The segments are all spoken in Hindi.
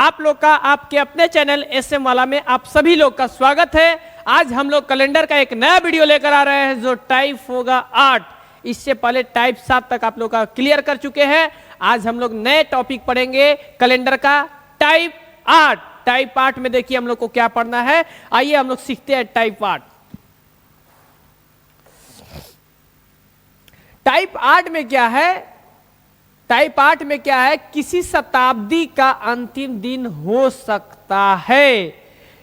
आप लोग का आपके अपने चैनल एसएम वाला में आप सभी लोग का स्वागत है। आज हम लोग कैलेंडर का एक नया वीडियो लेकर आ रहे हैं जो टाइप होगा 8। इससे पहले टाइप 7 तक आप लोग का क्लियर कर चुके हैं। आज हम लोग नए टॉपिक पढ़ेंगे कैलेंडर का टाइप 8। टाइप 8 में देखिए हम लोग को क्या पढ़ना है, आइए हम लोग सीखते हैं टाइप 8। टाइप 8 में क्या है? टाइप 8 में क्या है? किसी शताब्दी का अंतिम दिन हो सकता है।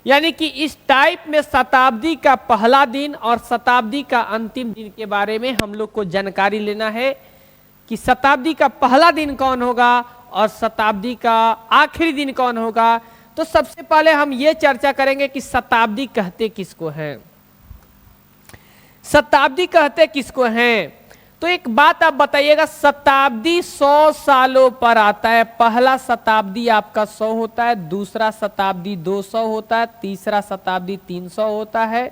यानी कि इस टाइप में शताब्दी का पहला दिन और शताब्दी का अंतिम दिन के बारे में हम लोग को जानकारी लेना है कि शताब्दी का पहला दिन कौन होगा और शताब्दी का आखिरी दिन कौन होगा। तो सबसे पहले हम ये चर्चा करेंगे कि शताब्दी कहते किसको हैं। शताब्दी कहते किसको हैं? तो एक बात आप बताइएगा, शताब्दी 100 सालों पर आता है। पहला शताब्दी आपका 100 होता है, दूसरा शताब्दी 200 होता है, तीसरा शताब्दी 300 होता है,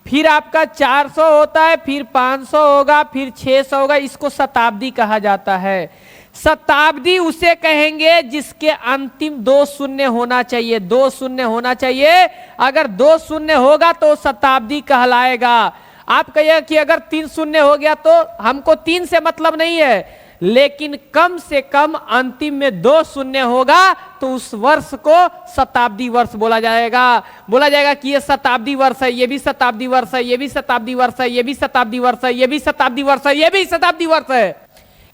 फिर आपका 400 होता है, फिर 500 होगा, फिर 600 होगा। इसको शताब्दी कहा जाता है। शताब्दी उसे कहेंगे जिसके अंतिम 2 शून्य होना चाहिए। 2 शून्य होना चाहिए। अगर 2 शून्य होगा तो शताब्दी कहलाएगा। आप कहिए कि अगर 3 शून्य हो गया तो हमको 3 से मतलब नहीं है, लेकिन कम से कम अंतिम में 2 शून्य होगा तो उस वर्ष को शताब्दी वर्ष बोला जाएगा। बोला जाएगा कि ये शताब्दी वर्ष है, ये भी शताब्दी वर्ष है, ये भी शताब्दी वर्ष है, ये भी शताब्दी वर्ष है, ये भी शताब्दी वर्ष है, ये भी शताब्दी वर्ष है।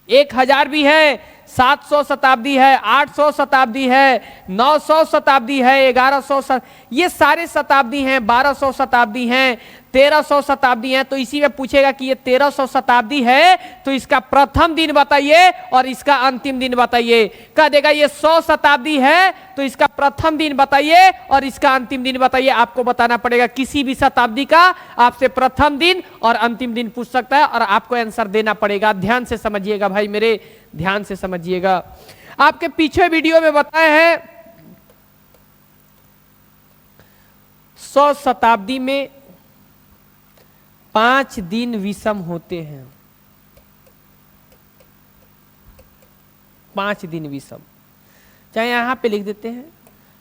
1000 भी है, 700 शताब्दी है, 800 शताब्दी है, 900 शताब्दी है, 1100 ये सारे शताब्दी हैं, 1200 शताब्दी हैं, 1300 शताब्दी हैं। तो इसी में पूछेगा कि ये 1300 शताब्दी है तो इसका प्रथम दिन बताइए और इसका अंतिम दिन बताइए। कह देगा ये 100 शताब्दी है तो इसका प्रथम दिन बताइए और इसका अंतिम दिन बताइए। आपको बताना पड़ेगा किसी भी शताब्दी का आपसे प्रथम दिन और अंतिम दिन पूछ सकता है और आपको आंसर देना पड़ेगा। ध्यान से समझिएगा भाई मेरे, ध्यान से समझिएगा। आपके पीछे वीडियो में बताए हैं 100 शताब्दी में 5 दिन विषम होते हैं। 5 दिन विषम, चाहे यहां पे लिख देते हैं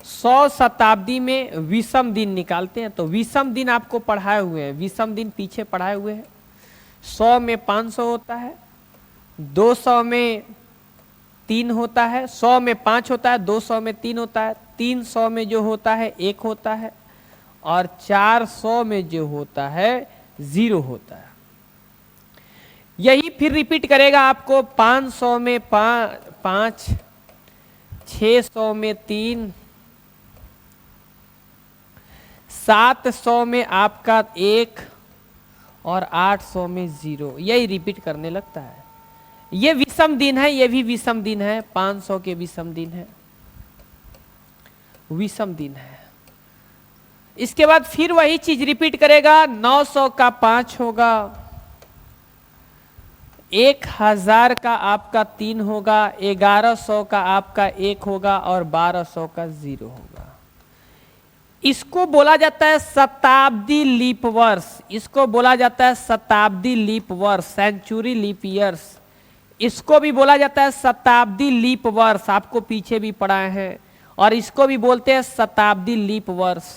100 शताब्दी में विषम दिन निकालते हैं। तो विषम दिन आपको पढ़ाए हुए हैं, विषम दिन पीछे पढ़ाए हुए हैं। 100 में 500 होता है, 200 में 3 होता है, 100 में 5 होता है, 200 में 3 होता है, 300 में जो होता है 1 होता है और 400 में जो होता है 0 होता है। यही फिर रिपीट करेगा आपको 500 में 5, 600 में 3, 700 में आपका 1 और 800 में 0। यही रिपीट करने लगता है। ये विषम दिन है, ये भी विषम दिन है, 500 के विषम दिन है, विषम दिन है। इसके बाद फिर वही चीज रिपीट करेगा। 900 का 5 होगा, 1000 का आपका 3 होगा, 1100 का आपका 1 होगा और 1200 का 0 होगा। इसको बोला जाता है शताब्दी लीप वर्ष। इसको बोला जाता है शताब्दी लीप वर्ष, सेंचुरी लीप ईयर्स। इसको भी बोला जाता है शताब्दी लीप वर्ष, आपको पीछे भी पढ़ाए हैं। और इसको भी बोलते हैं शताब्दी लीप वर्ष।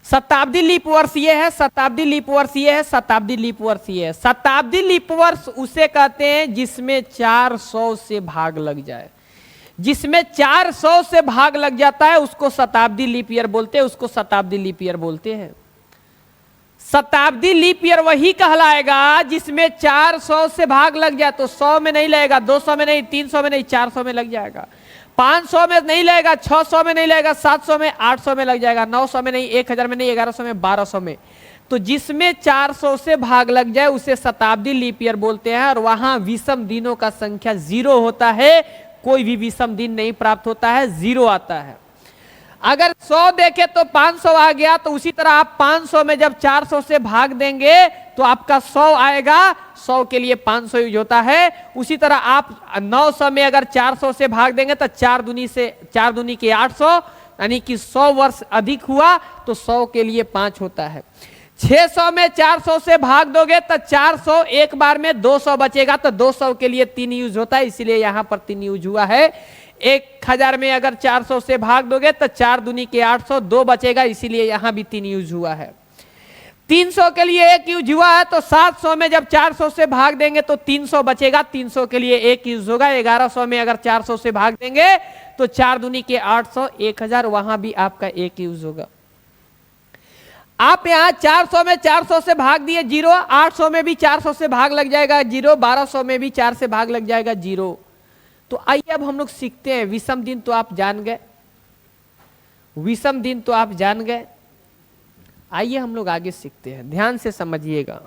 शताब्दी लीप वर्ष ये है, शताब्दी लीप वर्ष ये है, शताब्दी लीप वर्ष ये है। शताब्दी लीप वर्ष उसे कहते हैं जिसमें 400 से भाग लग जाए। जिसमें 400 से भाग लग जाता है उसको शताब्दी लीप ईयर बोलते हैं, उसको शताब्दी लीप ईयर बोलते हैं। शताब्दी लीप ईयर वही कहलाएगा जिसमें 400 से भाग लग जाए। तो 100 में नहीं लगेगा, 200 में नहीं, 300 में नहीं, 400 में लग जाएगा। 500 में नहीं लगेगा, 600 में नहीं लगेगा, 700 में, 800 में लग जाएगा, 900 में नहीं, 1000 में नहीं, 1100 में, 1200 में। तो जिसमें 400 से भाग लग जाए उसे शताब्दी लीप ईयर बोलते हैं। और वहां विषम दिनों का संख्या 0 होता है, कोई भी विषम दिन नहीं प्राप्त होता है, 0 आता है। अगर 100 देखे तो 500 आ गया, तो उसी तरह आप 500 में जब 400 से भाग देंगे तो आपका 100 आएगा। 100 के लिए 500 यूज होता है। उसी तरह आप 900 में अगर 400 से भाग देंगे तो 4 दूनी के 800, यानी कि 100 वर्ष अधिक हुआ तो 100 के लिए 5 होता है। 600 में 400 से भाग दोगे तो 400, एक बार में 200 बचेगा, तो 200 के लिए 3 यूज होता है, इसीलिए यहां पर 3 यूज हुआ है। 1000 में अगर 400 से भाग दोगे तो 4 दूनी के 800, 2 बचेगा, इसीलिए यहां भी 3 यूज हुआ है। 300 के लिए 1 यूज हुआ है, तो 700 में जब 400 से भाग देंगे तो 300 बचेगा, 300 के लिए 1 यूज होगा। 1100 में अगर 400 से भाग देंगे तो 4 दूनी के 800, 1000, वहां भी आपका 1 यूज होगा। आप यहां 400 में 400 से भाग दिए 0, 800 में भी 400 से भाग लग जाएगा 0, 1200 में भी 4 से भाग लग जाएगा 0। तो आइए अब हम लोग सीखते हैं। विषम दिन तो आप जान गए, विषम दिन तो आप जान गए, आइए हम लोग आगे सीखते हैं, ध्यान से समझिएगा।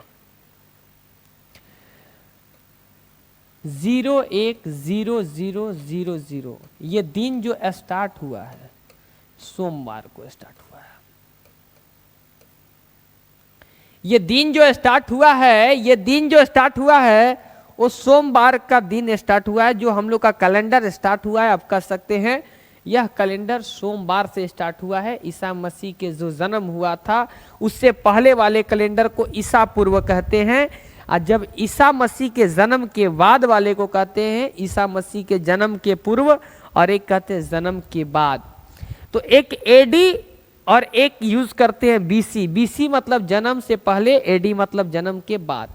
0 1 0 0 0 0 ये दिन जो स्टार्ट हुआ है सोमवार को स्टार्ट हुआ है। ये दिन जो स्टार्ट हुआ है, ये दिन जो स्टार्ट हुआ है वो सोमवार का दिन स्टार्ट हुआ है। जो हम लोग का कैलेंडर स्टार्ट हुआ है, आप कह सकते हैं यह कैलेंडर सोमवार से स्टार्ट हुआ है। ईसा मसीह के जो जन्म हुआ था उससे पहले वाले कैलेंडर को ईसा पूर्व कहते हैं, और जब ईसा मसीह के जन्म के बाद वाले को कहते हैं ईसा मसीह के जन्म के पूर्व, और एक कहते हैं जन्म के बाद। तो एक एडी और एक यूज करते हैं बीसी। बीसी मतलब जन्म से पहले, एडी मतलब जन्म के बाद।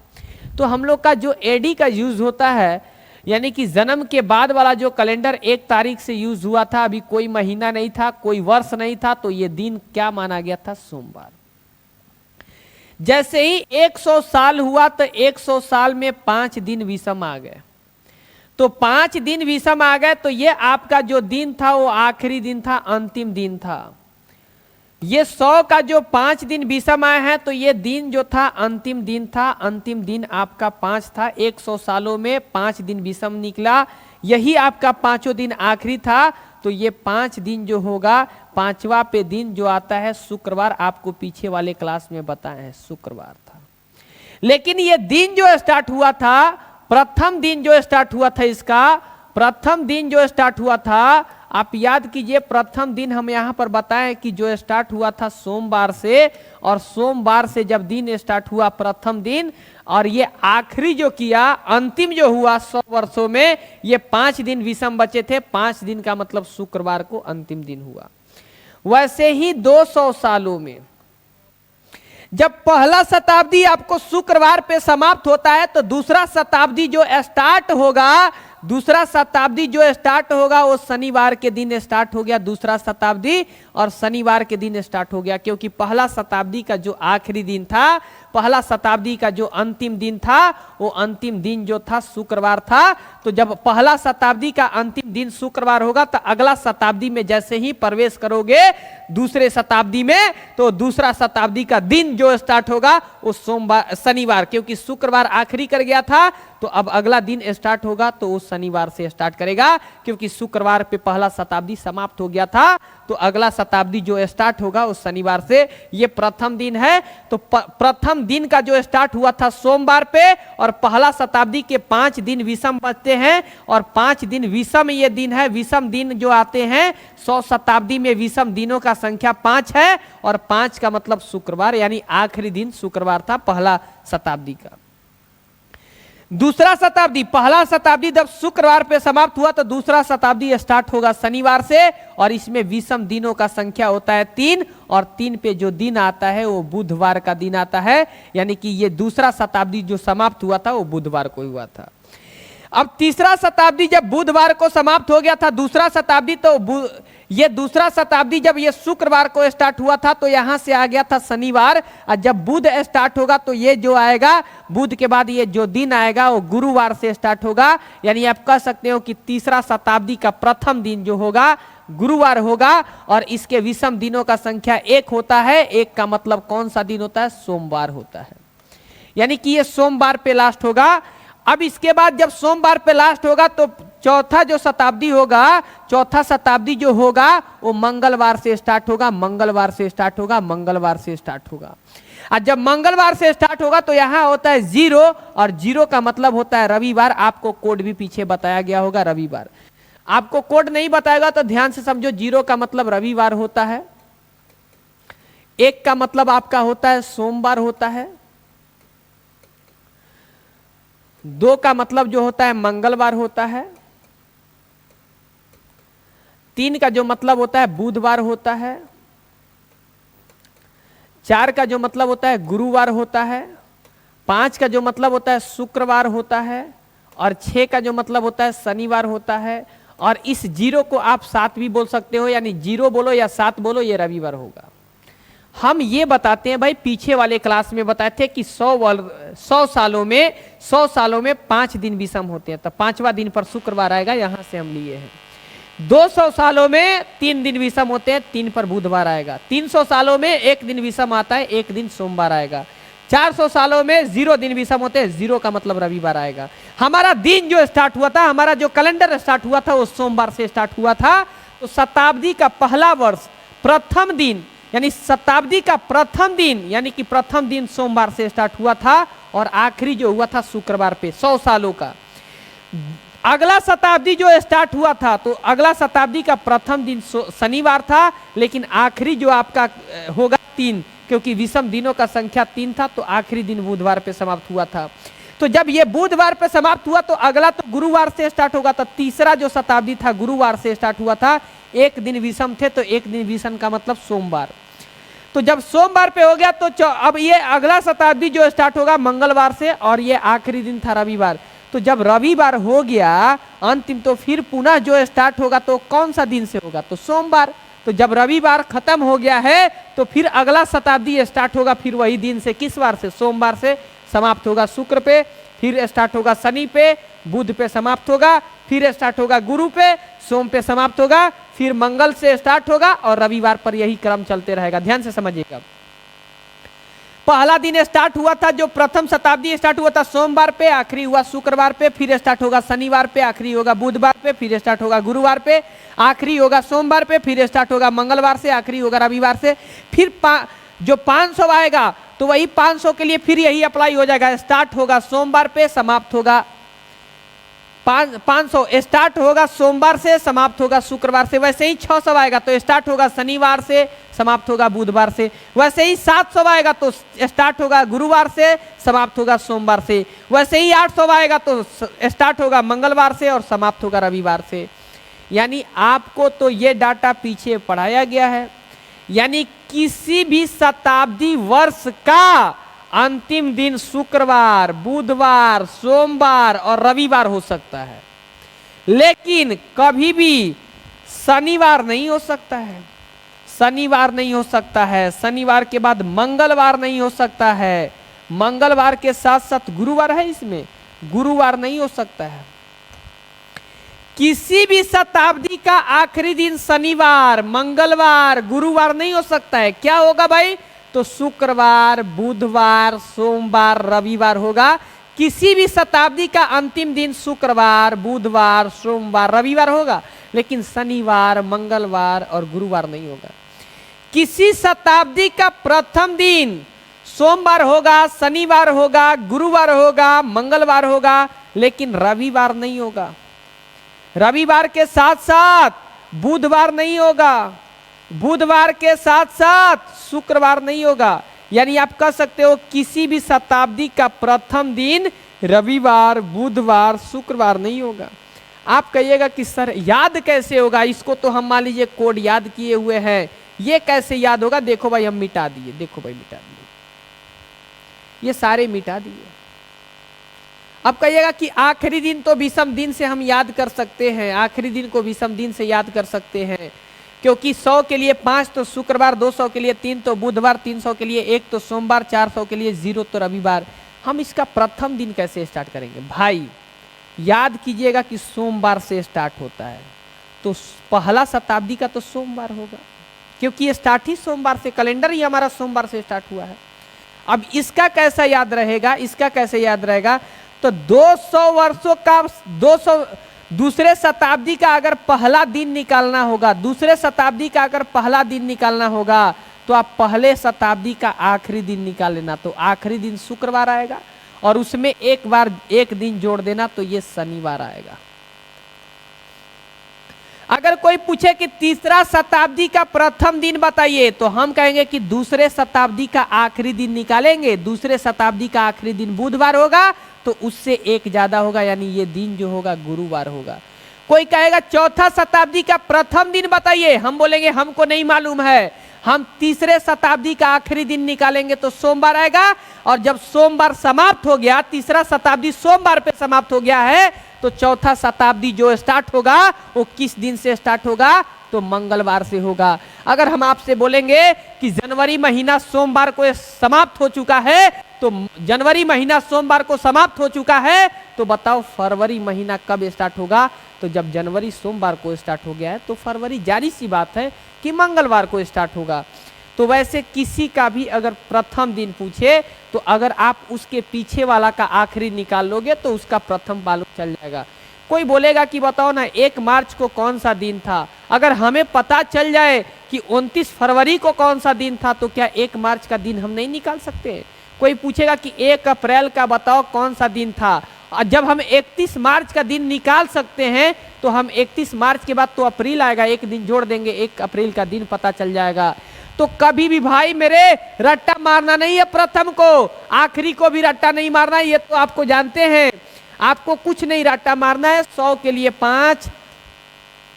तो हम लोग का जो एडी का यूज होता है, यानी कि जन्म के बाद वाला जो कैलेंडर 1 तारीख से यूज हुआ था, अभी कोई महीना नहीं था, कोई वर्ष नहीं था, तो ये दिन क्या माना गया था? सोमवार। जैसे ही 100 साल हुआ तो 100 साल में 5 दिन विषम आ गए, तो 5 दिन विषम आ गए, तो ये आपका जो दिन था वो आखिरी दिन था, अंतिम दिन था। ये 100 का जो 5 दिन विषम आए हैं, तो ये दिन जो था अंतिम दिन था। अंतिम दिन आपका 5 था। 100 सालों में 5 दिन विषम निकला, यही आपका 5वां दिन आखिरी था। तो ये 5 दिन जो होगा, 5वां पे दिन जो आता है शुक्रवार, आपको पीछे वाले क्लास में बताए हैं शुक्रवार था। लेकिन ये दिन जो स्टार्ट हुआ था, प्रथम दिन जो स्टार्ट हुआ था, इसका प्रथम दिन जो स्टार्ट हुआ था, आप याद कीजिए, प्रथम दिन हम यहां पर बताएं कि जो स्टार्ट हुआ था सोमवार से, और सोमवार से जब दिन स्टार्ट हुआ प्रथम दिन, और ये आखिरी जो किया, अंतिम जो हुआ 100 वर्षों में, ये 5 दिन विषम बचे थे। 5 दिन का मतलब शुक्रवार को अंतिम दिन हुआ। वैसे ही 200 सालों में जब पहला शताब्दी आपको शुक्रवार पे समाप्त होता है, तो दूसरा शताब्दी जो स्टार्ट होगा, दूसरा शताब्दी जो स्टार्ट होगा वो शनिवार के दिन स्टार्ट हो गया। दूसरा शताब्दी और शनिवार के दिन स्टार्ट हो गया, क्योंकि पहला शताब्दी का जो आखिरी दिन था, पहला शताब्दी का जो अंतिम दिन था, वो अंतिम दिन जो था शुक्रवार था। तो जब पहला शताब्दी का अंतिम दिन शुक्रवार होगा, तो अगला शताब्दी में जैसे ही प्रवेश करोगे दूसरे शताब्दी में, तो दूसरा शताब्दी का दिन जो स्टार्ट होगा वो सोमवार, शनिवार, क्योंकि शुक्रवार आखिरी कर गया था, तो अब अगला दिन स्टार्ट होगा तो वो शनिवार से स्टार्ट करेगा, क्योंकि शुक्रवार पे पहला शताब्दी समाप्त हो गया था। तो अगला शताब्दी जो स्टार्ट होगा वो शनिवार से। ये प्रथम दिन है। तो प्रथम दिन का जो स्टार्ट हुआ था सोमवार पे, और पहला शताब्दी के 5 दिन विषम बचते हैं, और 5 दिन विषम ये दिन है। विषम दिन जो आते हैं 100 शताब्दी में, विषम दिनों का संख्या 5 है, और 5 का मतलब शुक्रवार, यानी आखिरी दिन शुक्रवार था पहला शताब्दी का। दूसरा शताब्दी, पहला शताब्दी जब शुक्रवार पे समाप्त हुआ, तो दूसरा शताब्दी स्टार्ट होगा शनिवार से, और इसमें विषम दिनों का संख्या होता है 3, और 3 पे जो दिन आता है वो बुधवार का दिन आता है, यानी कि ये दूसरा शताब्दी जो समाप्त हुआ था वो बुधवार को हुआ था। अब तीसरा शताब्दी जब बुधवार को समाप्त हो गया था, दूसरा शताब्दी, तो ये दूसरा शताब्दी जब ये शुक्रवार को स्टार्ट हुआ था, तो यहां से आ गया था शनिवार। और जब बुध स्टार्ट होगा, तो ये जो आएगा बुध के बाद ये जो दिन आएगा वो गुरुवार से स्टार्ट होगा। यानी आप कह सकते हो कि तीसरा शताब्दी का प्रथम दिन जो होगा गुरुवार होगा, और इसके विषम दिनों का संख्या 1 होता है। 1 का मतलब कौन सा दिन होता है? सोमवार होता है, यानी कि ये सोमवार पे लास्ट होगा। अब इसके बाद जब सोमवार पे लास्ट होगा, तो चौथा जो शताब्दी होगा, चौथा शताब्दी जो होगा वो मंगलवार से स्टार्ट होगा, मंगलवार से स्टार्ट होगा, मंगलवार से स्टार्ट होगा। और जब मंगलवार से स्टार्ट होगा, तो यहां होता है 0, और 0 का मतलब होता है रविवार। आपको कोड भी पीछे बताया गया होगा, रविवार। आपको कोड नहीं बताएगा तो ध्यान से समझो, 0 का मतलब रविवार होता है। एक का मतलब आपका होता है सोमवार होता है, दो का मतलब जो होता है मंगलवार होता है, तीन का जो मतलब होता है बुधवार होता है, चार का जो मतलब होता है गुरुवार होता है, पांच का जो मतलब होता है शुक्रवार होता है, और छह का जो मतलब होता है शनिवार होता है, और इस जीरो को आप सात भी बोल सकते हो, यानी जीरो बोलो या सात बोलो, ये रविवार होगा। हम ये बताते हैं भाई, पीछे वाले क्लास में बताए थे कि 100 सालों में 5 दिन विषम होते हैं, तो पांचवा दिन पर शुक्रवार आएगा, यहां से हम लिए हैं। 200 सालों में 3 दिन विषम होते हैं, 3 पर बुधवार आएगा। 300 सालों में 1 दिन विषम आता है, 1 दिन सोमवार आएगा। 400 सालों में 0 दिन विषम होते हैं, 0 का मतलब रविवार आएगा। हमारा दिन जो स्टार्ट हुआ था, हमारा जो कैलेंडर स्टार्ट हुआ था वो सोमवार से स्टार्ट हुआ था। तो शताब्दी का पहला वर्ष प्रथम दिन, यानी शताब्दी का प्रथम दिन, यानी कि प्रथम दिन सोमवार से स्टार्ट हुआ था, और आखिरी जो हुआ था शुक्रवार पे, 100 सालों का। अगला शताब्दी जो स्टार्ट हुआ था, तो अगला शताब्दी का प्रथम दिन शनिवार था, लेकिन आखिरी जो आपका होगा 3, क्योंकि विषम दिनों का संख्या 3 था, तो आखिरी दिन बुधवार पे समाप्त हुआ था। तो जब ये बुधवार पे समाप्त हुआ, तो अगला तो गुरुवार से स्टार्ट होगा, तो तीसरा जो शताब्दी था गुरुवार से स्टार्ट हुआ था। 1 दिन विषम थे, तो 1 दिन विषम का मतलब सोमवार। तो जब सोमवार पे हो गया, तो अब ये अगला शताब्दी जो स्टार्ट होगा मंगलवार से, और ये आखिरी दिन था रविवार। तो जब रविवार हो गया अंतिम, तो फिर पुनः जो स्टार्ट होगा तो कौन सा दिन से होगा, तो सोमवार। तो जब रविवार खत्म हो गया है, तो फिर अगला शताब्दी स्टार्ट होगा, फिर वही दिन से, किस वार से, सोमवार से समाप्त होगा शुक्र पे, फिर स्टार्ट होगा शनि पे, बुध पे समाप्त होगा, फिर स्टार्ट होगा गुरु पे, सोम पे समाप्त होगा, फिर मंगल से स्टार्ट होगा, और रविवार पर यही क्रम चलते रहेगा। ध्यान से समझिएगा। पहला दिन स्टार्ट हुआ था, जो प्रथम शताब्दी स्टार्ट हुआ था सोमवार पे, आखिरी हुआ शुक्रवार पे, फिर स्टार्ट होगा शनिवार पे, आखिरी होगा बुधवार पे, फिर स्टार्ट होगा गुरुवार पे, आखिरी होगा सोमवार पे, फिर स्टार्ट होगा मंगलवार से, आखिरी होगा रविवार से। फिर जो 500 आएगा, तो वही 500 के लिए फिर यही अप्लाई हो जाएगा, स्टार्ट होगा सोमवार पे, समाप्त होगा 500 स्टार्ट होगा सोमवार से, समाप्त होगा शुक्रवार से। वैसे ही 600 आएगा, तो स्टार्ट होगा शनिवार से, समाप्त होगा बुधवार से। वैसे ही 700 आएगा, तो स्टार्ट होगा गुरुवार से, समाप्त होगा सोमवार से। वैसे ही 800 आएगा, तो स्टार्ट होगा मंगलवार से और समाप्त होगा रविवार से। यानी आपको तो ये डाटा पीछे पढ़ाया गया है, यानी किसी भी शताब्दी वर्ष का अंतिम दिन शुक्रवार, बुधवार, सोमवार और रविवार हो सकता है, लेकिन कभी भी शनिवार नहीं हो सकता है। शनिवार नहीं हो सकता है, शनिवार के बाद मंगलवार नहीं हो सकता है, मंगलवार के साथ साथ गुरुवार है, इसमें गुरुवार नहीं हो सकता है। किसी भी शताब्दी का आखिरी दिन शनिवार, मंगलवार, गुरुवार नहीं हो सकता है। क्या होगा भाई, तो शुक्रवार, बुधवार, सोमवार, रविवार होगा। किसी भी शताब्दी का अंतिम दिन शुक्रवार, बुधवार, सोमवार, रविवार होगा, लेकिन शनिवार, मंगलवार और गुरुवार नहीं होगा। किसी शताब्दी का प्रथम दिन सोमवार होगा, शनिवार होगा, गुरुवार होगा, मंगलवार होगा, लेकिन रविवार नहीं होगा। रविवार के साथ साथ बुधवार नहीं होगा, बुधवार के साथ साथ शुक्रवार नहीं होगा। यानी आप कह सकते हो किसी भी शताब्दी का प्रथम दिन रविवार, बुधवार, शुक्रवार नहीं होगा। आप कहिएगा कि सर याद कैसे होगा, इसको तो हम मान लीजिए कोड याद किए हुए हैं, ये कैसे याद होगा। देखो भाई हम मिटा दिए, देखो भाई मिटा दिए, ये सारे मिटा दिए। अब कहिएगा कि आखिरी दिन तो विषम दिन से हम याद कर सकते हैं, आखिरी दिन को विषम दिन से याद कर सकते हैं, क्योंकि 100 के लिए 5 तो शुक्रवार, 200 के लिए 3 तो बुधवार, 300 के लिए 1 तो सोमवार, 400 के लिए 0 तो रविवार। हम इसका प्रथम दिन कैसे स्टार्ट करेंगे भाई, याद कीजिएगा कि सोमवार से स्टार्ट होता है, तो पहला शताब्दी का तो सोमवार होगा, क्योंकि स्टार्ट ही सोमवार से, कैलेंडर ही हमारा सोमवार से स्टार्ट हुआ है। अब इसका कैसा याद रहेगा, इसका कैसे याद रहेगा, तो 200 वर्षों का 200 दूसरे शताब्दी का अगर पहला दिन निकालना होगा, दूसरे शताब्दी का अगर पहला दिन निकालना होगा, तो आप पहले शताब्दी का आखिरी दिन निकाल लेना, तो आखिरी दिन शुक्रवार आएगा, और उसमें एक बार एक दिन जोड़ देना, तो ये शनिवार आएगा। अगर कोई पूछे कि तीसरा शताब्दी का प्रथम दिन बताइए, तो हम कहेंगे कि दूसरे शताब्दी का आखिरी दिन निकालेंगे। दूसरे शताब्दी का आखिरी दिन बुधवार होगा, तो उससे एक ज्यादा होगा, यानी ये दिन जो होगा गुरुवार होगा। कोई कहेगा चौथा शताब्दी का प्रथम दिन बताइए, हम बोलेंगे हमको नहीं मालूम है, हम तीसरे शताब्दी का आखिरी दिन निकालेंगे तो सोमवार आएगा। और जब सोमवार समाप्त हो गया, तीसरा शताब्दी सोमवार पे समाप्त हो गया है, तो चौथा शताब्दी जो स्टार्ट होगा वो किस दिन से स्टार्ट होगा, तो मंगलवार से होगा। अगर हम आपसे बोलेंगे कि जनवरी महीना सोमवार को समाप्त हो चुका है, तो जनवरी महीना सोमवार को समाप्त हो चुका है, तो बताओ फरवरी महीना कब स्टार्ट होगा। तो जब जनवरी सोमवार को स्टार्ट हो गया है, तो फरवरी जारी सी बात है कि मंगलवार को स्टार्ट होगा। तो वैसे किसी का भी अगर प्रथम दिन पूछे, तो अगर आप उसके पीछे वाला का आखिरी निकाल लोगे तो उसका प्रथम मालूम चल जाएगा। कोई बोलेगा कि बताओ ना 1 मार्च को कौन सा दिन था, अगर हमें पता चल जाए कि 29 फरवरी को कौन सा दिन था, तो क्या 1 मार्च का दिन हम नहीं निकाल सकते। कोई पूछेगा कि 1 अप्रैल का बताओ कौन सा दिन था, और जब हम 31 मार्च का दिन निकाल सकते हैं, तो हम 31 मार्च के बाद तो अप्रैल आएगा, एक दिन जोड़ देंगे, 1 अप्रैल का दिन पता चल जाएगा। तो कभी भी भाई मेरे रट्टा मारना नहीं है, प्रथम को आखिरी को भी रट्टा नहीं मारना है, ये तो आपको जानते हैं। आपको कुछ नहीं रट्टा मारना है, 100 के लिए 5,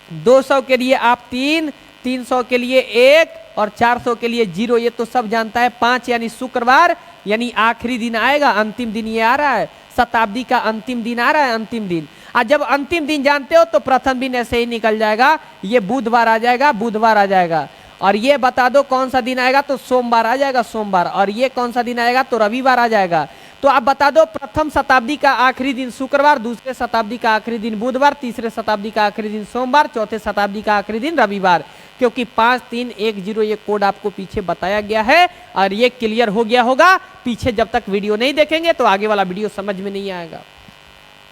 200 के लिए आप 3, 300 के लिए 1 और 400 के लिए 0, ये तो सब जानता है। 5 यानी शुक्रवार, यानी आखिरी दिन आएगा, अंतिम दिन ये आ रहा है, शताब्दी का अंतिम दिन आ रहा है, अंतिम दिन। और जब अंतिम दिन जानते हो तो प्रथम दिन ऐसे ही निकल जाएगा, ये बुधवार आ जाएगा, बुधवार आ जाएगा। और ये बता दो कौन सा दिन आएगा, तो सोमवार आ जाएगा, सोमवार। और ये कौन सा दिन आएगा, तो रविवार आ जाएगा। तो आप बता दो प्रथम शताब्दी का आखिरी दिन शुक्रवार, दूसरे शताब्दी का आखिरी दिन बुधवार, तीसरे शताब्दी का आखिरी दिन सोमवार, चौथे शताब्दी का आखिरी दिन रविवार। क्योंकि 5 3 1 0 ये कोड आपको पीछे बताया गया है, और ये क्लियर हो गया होगा। पीछे जब तक वीडियो नहीं देखेंगे तो आगे वाला वीडियो समझ में नहीं आएगा।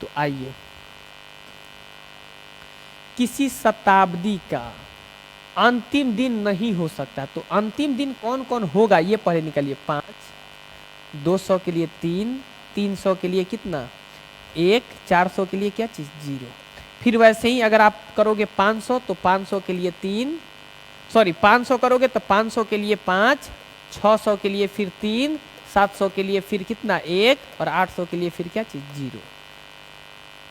तो आइए, किसी शताब्दी का अंतिम दिन नहीं हो सकता, तो अंतिम दिन कौन कौन होगा ये पहले निकालिए। 5, 200 के लिए 3, 300 के लिए कितना 1, 400 के लिए क्या चीज 0। फिर वैसे ही अगर आप करोगे 500 तो 500 के लिए 3, सॉरी 500 करोगे तो 500 के लिए 5, 600 के लिए फिर 3, 700 के लिए फिर कितना 1 और 800 के लिए फिर क्या चीज 0।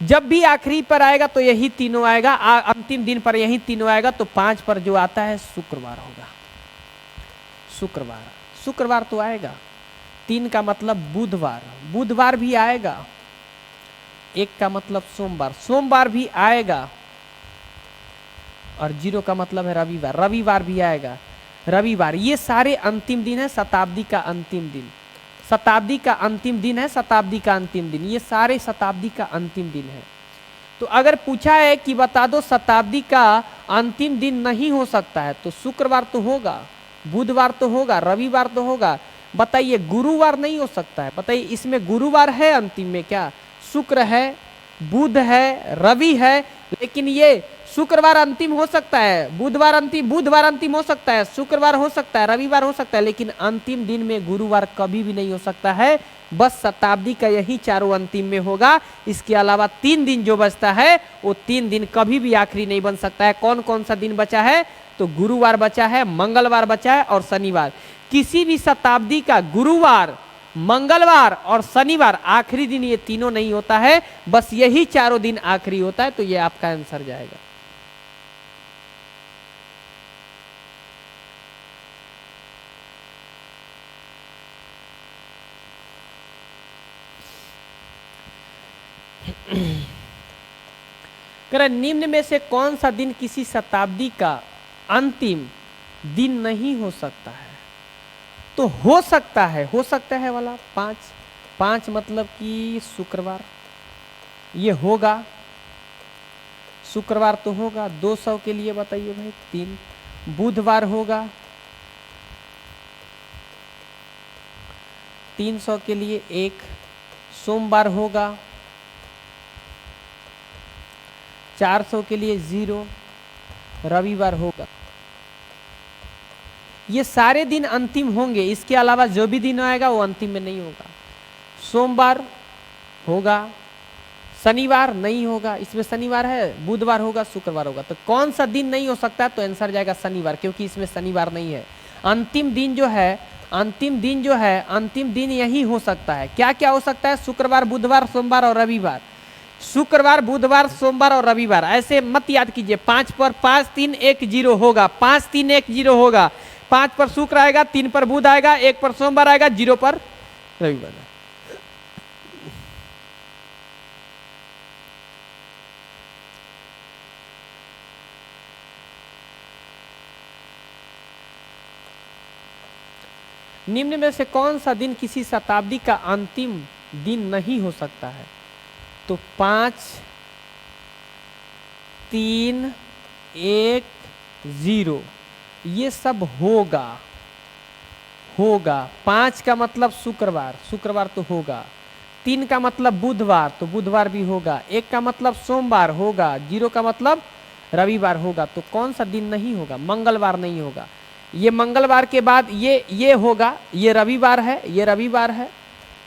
जब भी आखिरी पर आएगा तो यही तीनों आएगा, अंतिम दिन पर यही तीनों आएगा। तो 5 पर जो आता है शुक्रवार होगा, शुक्रवार, शुक्रवार तो आएगा। 3 का मतलब बुधवार, बुधवार भी आएगा। 1 का मतलब सोमवार, सोमवार भी आएगा। और 0 का मतलब है रविवार, रविवार भी आएगा, रविवार। ये सारे अंतिम दिन है, शताब्दी का अंतिम दिन, शताब्दी का अंतिम दिन है, शताब्दी का अंतिम दिन, ये सारे शताब्दी का अंतिम दिन है। तो अगर पूछा है कि बता दो शताब्दी का अंतिम दिन नहीं हो सकता है, तो शुक्रवार तो होगा, बुधवार तो होगा, रविवार तो होगा। बताइए गुरुवार नहीं हो सकता है, बताइए इसमें गुरुवार है अंतिम में क्या, शुक्र है, बुध है, रवि है, लेकिन ये शुक्रवार अंतिम हो सकता है, बुधवार अंतिम हो सकता है, शुक्रवार हो सकता है, रविवार हो सकता है, लेकिन अंतिम दिन में गुरुवार कभी भी नहीं हो सकता है। बस शताब्दी का यही चारों अंतिम में होगा। इसके अलावा 3 दिन जो बचता है वो 3 दिन कभी भी आखिरी नहीं बन सकता है। कौन कौन सा दिन बचा है, तो गुरुवार बचा है, मंगलवार बचा है और शनिवार। किसी भी शताब्दी का गुरुवार, मंगलवार और शनिवार आखिरी दिन, ये तीनों नहीं होता है, बस यही चारों दिन आखिरी होता है। तो ये आपका आंसर जाएगा। निम्न में से कौन सा दिन किसी शताब्दी का अंतिम दिन नहीं हो सकता है, तो हो सकता है वाला 5 मतलब कि शुक्रवार, ये होगा, शुक्रवार तो होगा। 200 के लिए बताइए भाई 3, बुधवार होगा। 300 के लिए 1, सोमवार होगा। 400 के लिए 0, रविवार होगा। ये सारे दिन अंतिम होंगे, इसके अलावा जो भी दिन आएगा वो अंतिम में नहीं होगा। सोमवार होगा, शनिवार नहीं होगा, इसमें शनिवार है, बुधवार होगा, शुक्रवार होगा। तो कौन सा दिन नहीं हो सकता? तो आंसर जाएगा शनिवार, क्योंकि इसमें शनिवार नहीं है। अंतिम दिन जो है, अंतिम दिन यही हो सकता है। क्या क्या हो सकता है? शुक्रवार, बुधवार, सोमवार और रविवार। शुक्रवार, बुधवार, सोमवार और रविवार। ऐसे मत याद कीजिए। 5 पर 5 3 1 0 होगा, 5 3 1 0 होगा। 5 पर शुक्र आएगा, 3 पर बुध आएगा, 1 पर सोमवार आएगा, 0 पर रविवार। निम्न में से कौन सा दिन किसी शताब्दी का अंतिम दिन नहीं हो सकता है? तो 5 3 1 0 ये सब होगा। 5 का मतलब शुक्रवार, शुक्रवार तो होगा। 3 का मतलब बुधवार, तो बुधवार भी होगा। 1 का मतलब सोमवार होगा। 0 का मतलब रविवार होगा। तो कौन सा दिन नहीं होगा? मंगलवार नहीं होगा। ये मंगलवार के बाद ये होगा, ये रविवार है, ये रविवार है,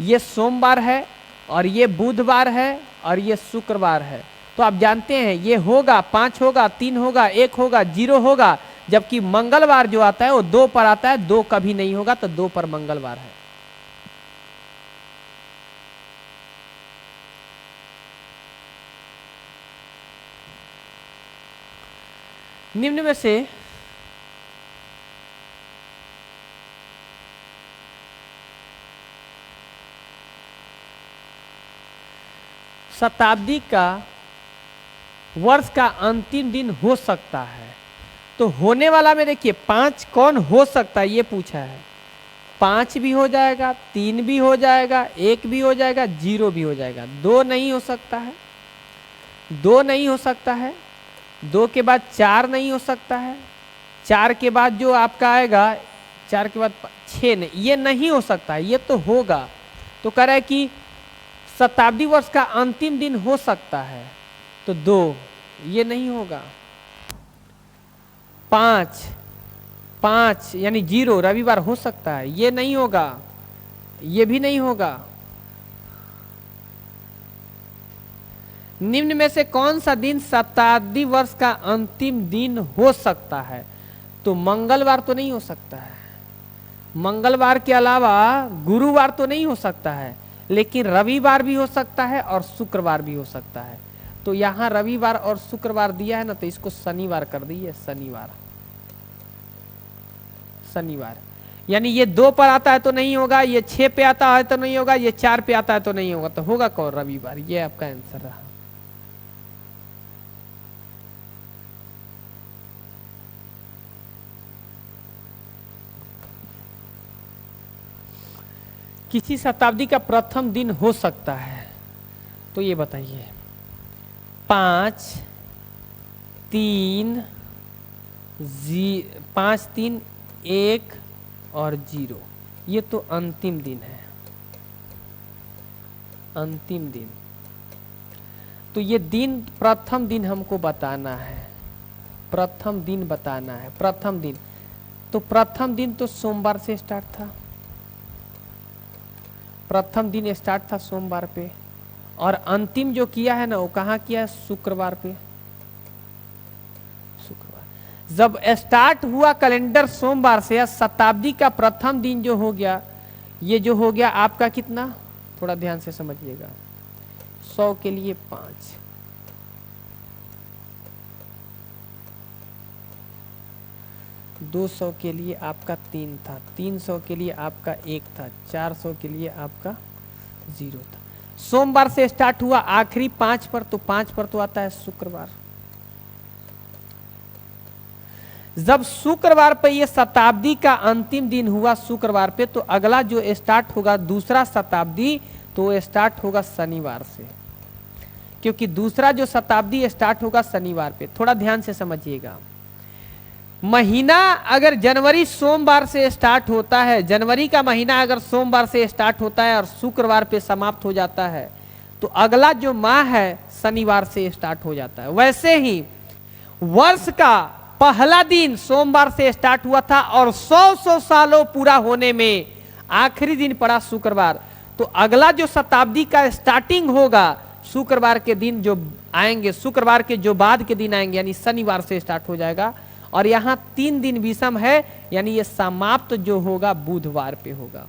ये सोमवार है, और ये बुधवार है, और ये शुक्रवार है। तो आप जानते हैं ये होगा, 5 होगा, 3 होगा, 1 होगा, 0 होगा। जबकि मंगलवार जो आता है वो 2 पर आता है, 2 कभी नहीं होगा, तो 2 पर मंगलवार है। निम्न में से शताब्दी का वर्ष का अंतिम दिन हो सकता है। तो होने वाला में देखिए 5 कौन हो सकता है ये पूछा है। 5 भी हो जाएगा, 3 भी हो जाएगा, 1 भी हो जाएगा, 0 भी हो जाएगा। 2 नहीं हो सकता है, 2 नहीं हो सकता है। 2 के बाद 4 नहीं हो सकता है। 4 के बाद जो आपका आएगा, 4 के बाद 6 नहीं, ये नहीं हो सकता है। ये तो होगा। तो कह रहा है कि शताब्दी वर्ष का अंतिम दिन हो सकता है। तो 2 ये नहीं होगा। 5 यानी 0 रविवार हो सकता है, ये नहीं होगा, ये भी नहीं होगा। निम्न में से कौन सा दिन शताब्दी वर्ष का अंतिम दिन हो सकता है? तो मंगलवार तो नहीं हो सकता है। मंगलवार के अलावा गुरुवार तो नहीं हो सकता है, लेकिन रविवार भी हो सकता है और शुक्रवार भी हो सकता है। तो यहां रविवार और शुक्रवार दिया है ना, तो इसको शनिवार कर दिए। शनिवार यानी ये 2 पर आता है तो नहीं होगा, ये 6 पे आता है तो नहीं होगा, ये 4 पे आता है तो नहीं होगा। तो होगा कौन? रविवार। ये आपका आंसर रहा। किसी शताब्दी का प्रथम दिन हो सकता है, तो ये बताइए। 5 3 1 और 0 ये तो अंतिम दिन है। अंतिम दिन, तो ये दिन प्रथम दिन हमको बताना है। प्रथम दिन बताना है। प्रथम दिन, तो प्रथम दिन तो सोमवार से स्टार्ट था। प्रथम दिन स्टार्ट था सोमवार पे, और अंतिम जो किया है ना वो कहाँ किया है? शुक्रवार पे। शुक्रवार जब स्टार्ट हुआ कैलेंडर सोमवार से, या शताब्दी का प्रथम दिन जो हो गया, ये जो हो गया आपका कितना, थोड़ा ध्यान से समझिएगा। 100 के लिए 5, 200 के लिए आपका 3 था, 300 के लिए आपका 1 था, 400 के लिए आपका 0 था। सोमवार से स्टार्ट हुआ, आखिरी 5 पर, तो 5 पर तो आता है शुक्रवार। जब शुक्रवार पे ये शताब्दी का अंतिम दिन हुआ शुक्रवार पे, तो अगला जो स्टार्ट होगा दूसरा शताब्दी, तो स्टार्ट होगा शनिवार से, क्योंकि दूसरा जो शताब्दी स्टार्ट होगा शनिवार पे। थोड़ा ध्यान से समझिएगा। महीना अगर जनवरी सोमवार से स्टार्ट होता है, जनवरी का महीना अगर सोमवार से स्टार्ट होता है और शुक्रवार पे समाप्त हो जाता है, तो अगला जो माह है शनिवार से स्टार्ट हो जाता है। वैसे ही वर्ष का पहला दिन सोमवार से स्टार्ट हुआ था, और 100 सालों पूरा होने में आखिरी दिन पड़ा शुक्रवार। तो अगला जो शताब्दी का स्टार्टिंग होगा शुक्रवार के दिन जो आएंगे, शुक्रवार के जो बाद के दिन आएंगे यानी शनिवार से स्टार्ट हो जाएगा। और यहाँ 3 दिन विषम है यानी ये समाप्त जो होगा बुधवार पे होगा।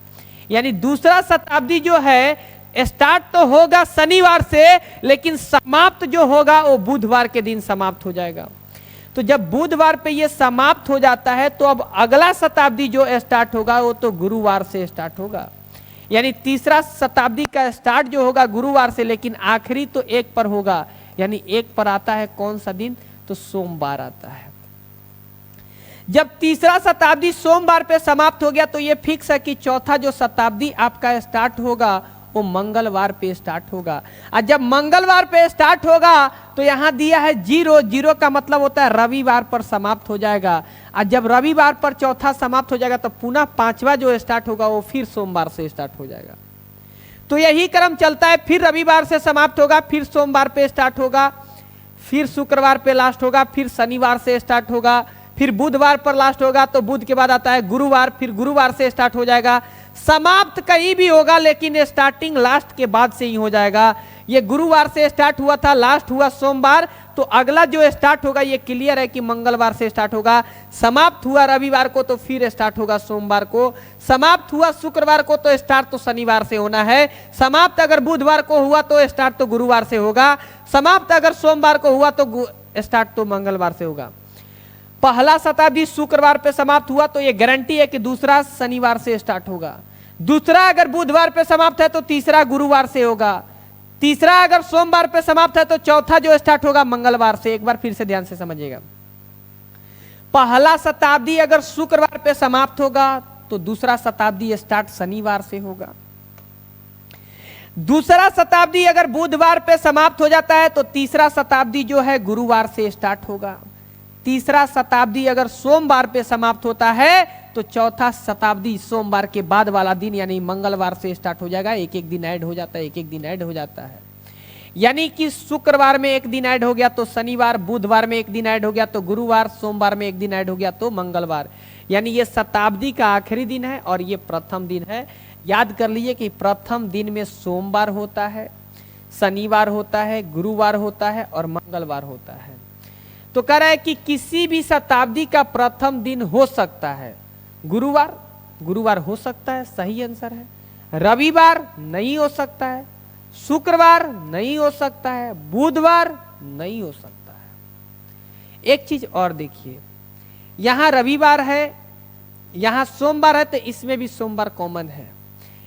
यानी दूसरा शताब्दी जो है स्टार्ट तो होगा शनिवार से, लेकिन समाप्त जो होगा वो बुधवार के दिन समाप्त हो जाएगा। तो जब बुधवार पे ये समाप्त हो जाता है तो अब अगला शताब्दी जो स्टार्ट होगा वो तो गुरुवार से स्टार्ट होगा। यानी तीसरा शताब्दी का स्टार्ट जो होगा गुरुवार से, लेकिन आखिरी तो 1 पर होगा। यानी 1 पर आता है कौन सा दिन, तो सोमवार आता है। जब तीसरा शताब्दी सोमवार पे समाप्त हो गया तो ये फिक्स है कि चौथा जो शताब्दी आपका स्टार्ट होगा वो मंगलवार पे स्टार्ट होगा। और जब मंगलवार पे स्टार्ट होगा तो यहां दिया है 0, 0 का मतलब होता है रविवार पर समाप्त हो जाएगा। और जब रविवार पर चौथा समाप्त हो जाएगा तो पुनः 5वां जो स्टार्ट होगा वो फिर सोमवार से स्टार्ट हो जाएगा। तो यही क्रम चलता है, फिर रविवार से समाप्त होगा, फिर सोमवार पे स्टार्ट होगा, फिर शुक्रवार पे लास्ट होगा, फिर शनिवार से स्टार्ट होगा, फिर बुधवार पर लास्ट होगा, तो बुध के बाद आता है गुरुवार, फिर गुरुवार से स्टार्ट हो जाएगा। समाप्त कहीं भी होगा लेकिन स्टार्टिंग लास्ट के बाद से ही हो जाएगा। ये गुरुवार से स्टार्ट हुआ था, लास्ट हुआ सोमवार, तो अगला जो स्टार्ट होगा ये क्लियर है कि मंगलवार से स्टार्ट होगा। समाप्त हुआ रविवार को तो फिर स्टार्ट होगा सोमवार को। समाप्त हुआ शुक्रवार को तो स्टार्ट तो शनिवार से होना है। समाप्त अगर बुधवार को हुआ तो स्टार्ट तो गुरुवार से होगा। समाप्त अगर सोमवार को हुआ तो स्टार्ट तो मंगलवार से होगा। पहला शताब्दी शुक्रवार पे समाप्त हुआ तो ये गारंटी है कि दूसरा शनिवार से स्टार्ट होगा। दूसरा अगर बुधवार पे समाप्त है तो तीसरा गुरुवार से होगा। तीसरा अगर सोमवार पे समाप्त है तो चौथा जो स्टार्ट होगा मंगलवार से। एक बार फिर से ध्यान से समझिएगा, पहला शताब्दी अगर शुक्रवार पे समाप्त होगा तो दूसरा शताब्दी स्टार्ट शनिवार से होगा। दूसरा शताब्दी अगर बुधवार पे समाप्त हो जाता है तो तीसरा शताब्दी जो है गुरुवार से स्टार्ट होगा। तीसरा शताब्दी अगर सोमवार पे समाप्त होता है तो चौथा शताब्दी सोमवार के बाद वाला दिन यानी मंगलवार से स्टार्ट हो जाएगा। एक एक दिन ऐड हो जाता है, एक एक दिन ऐड हो जाता है। यानी कि शुक्रवार में एक दिन ऐड हो गया तो शनिवार, बुधवार में एक दिन ऐड हो गया तो गुरुवार, सोमवार में एक दिन ऐड हो गया तो मंगलवार। यानी ये शताब्दी का आखिरी दिन है और ये प्रथम दिन है। याद कर लीजिए कि प्रथम दिन में सोमवार होता है, शनिवार होता है, गुरुवार होता है और मंगलवार होता है। तो कह रहा है कि किसी भी शताब्दी का प्रथम दिन हो सकता है गुरुवार, गुरुवार हो सकता है, सही आंसर है। रविवार नहीं हो सकता है, शुक्रवार नहीं हो सकता है, बुधवार नहीं हो सकता है। एक चीज और देखिए, यहां रविवार है, यहां सोमवार है तो इसमें भी सोमवार कॉमन है।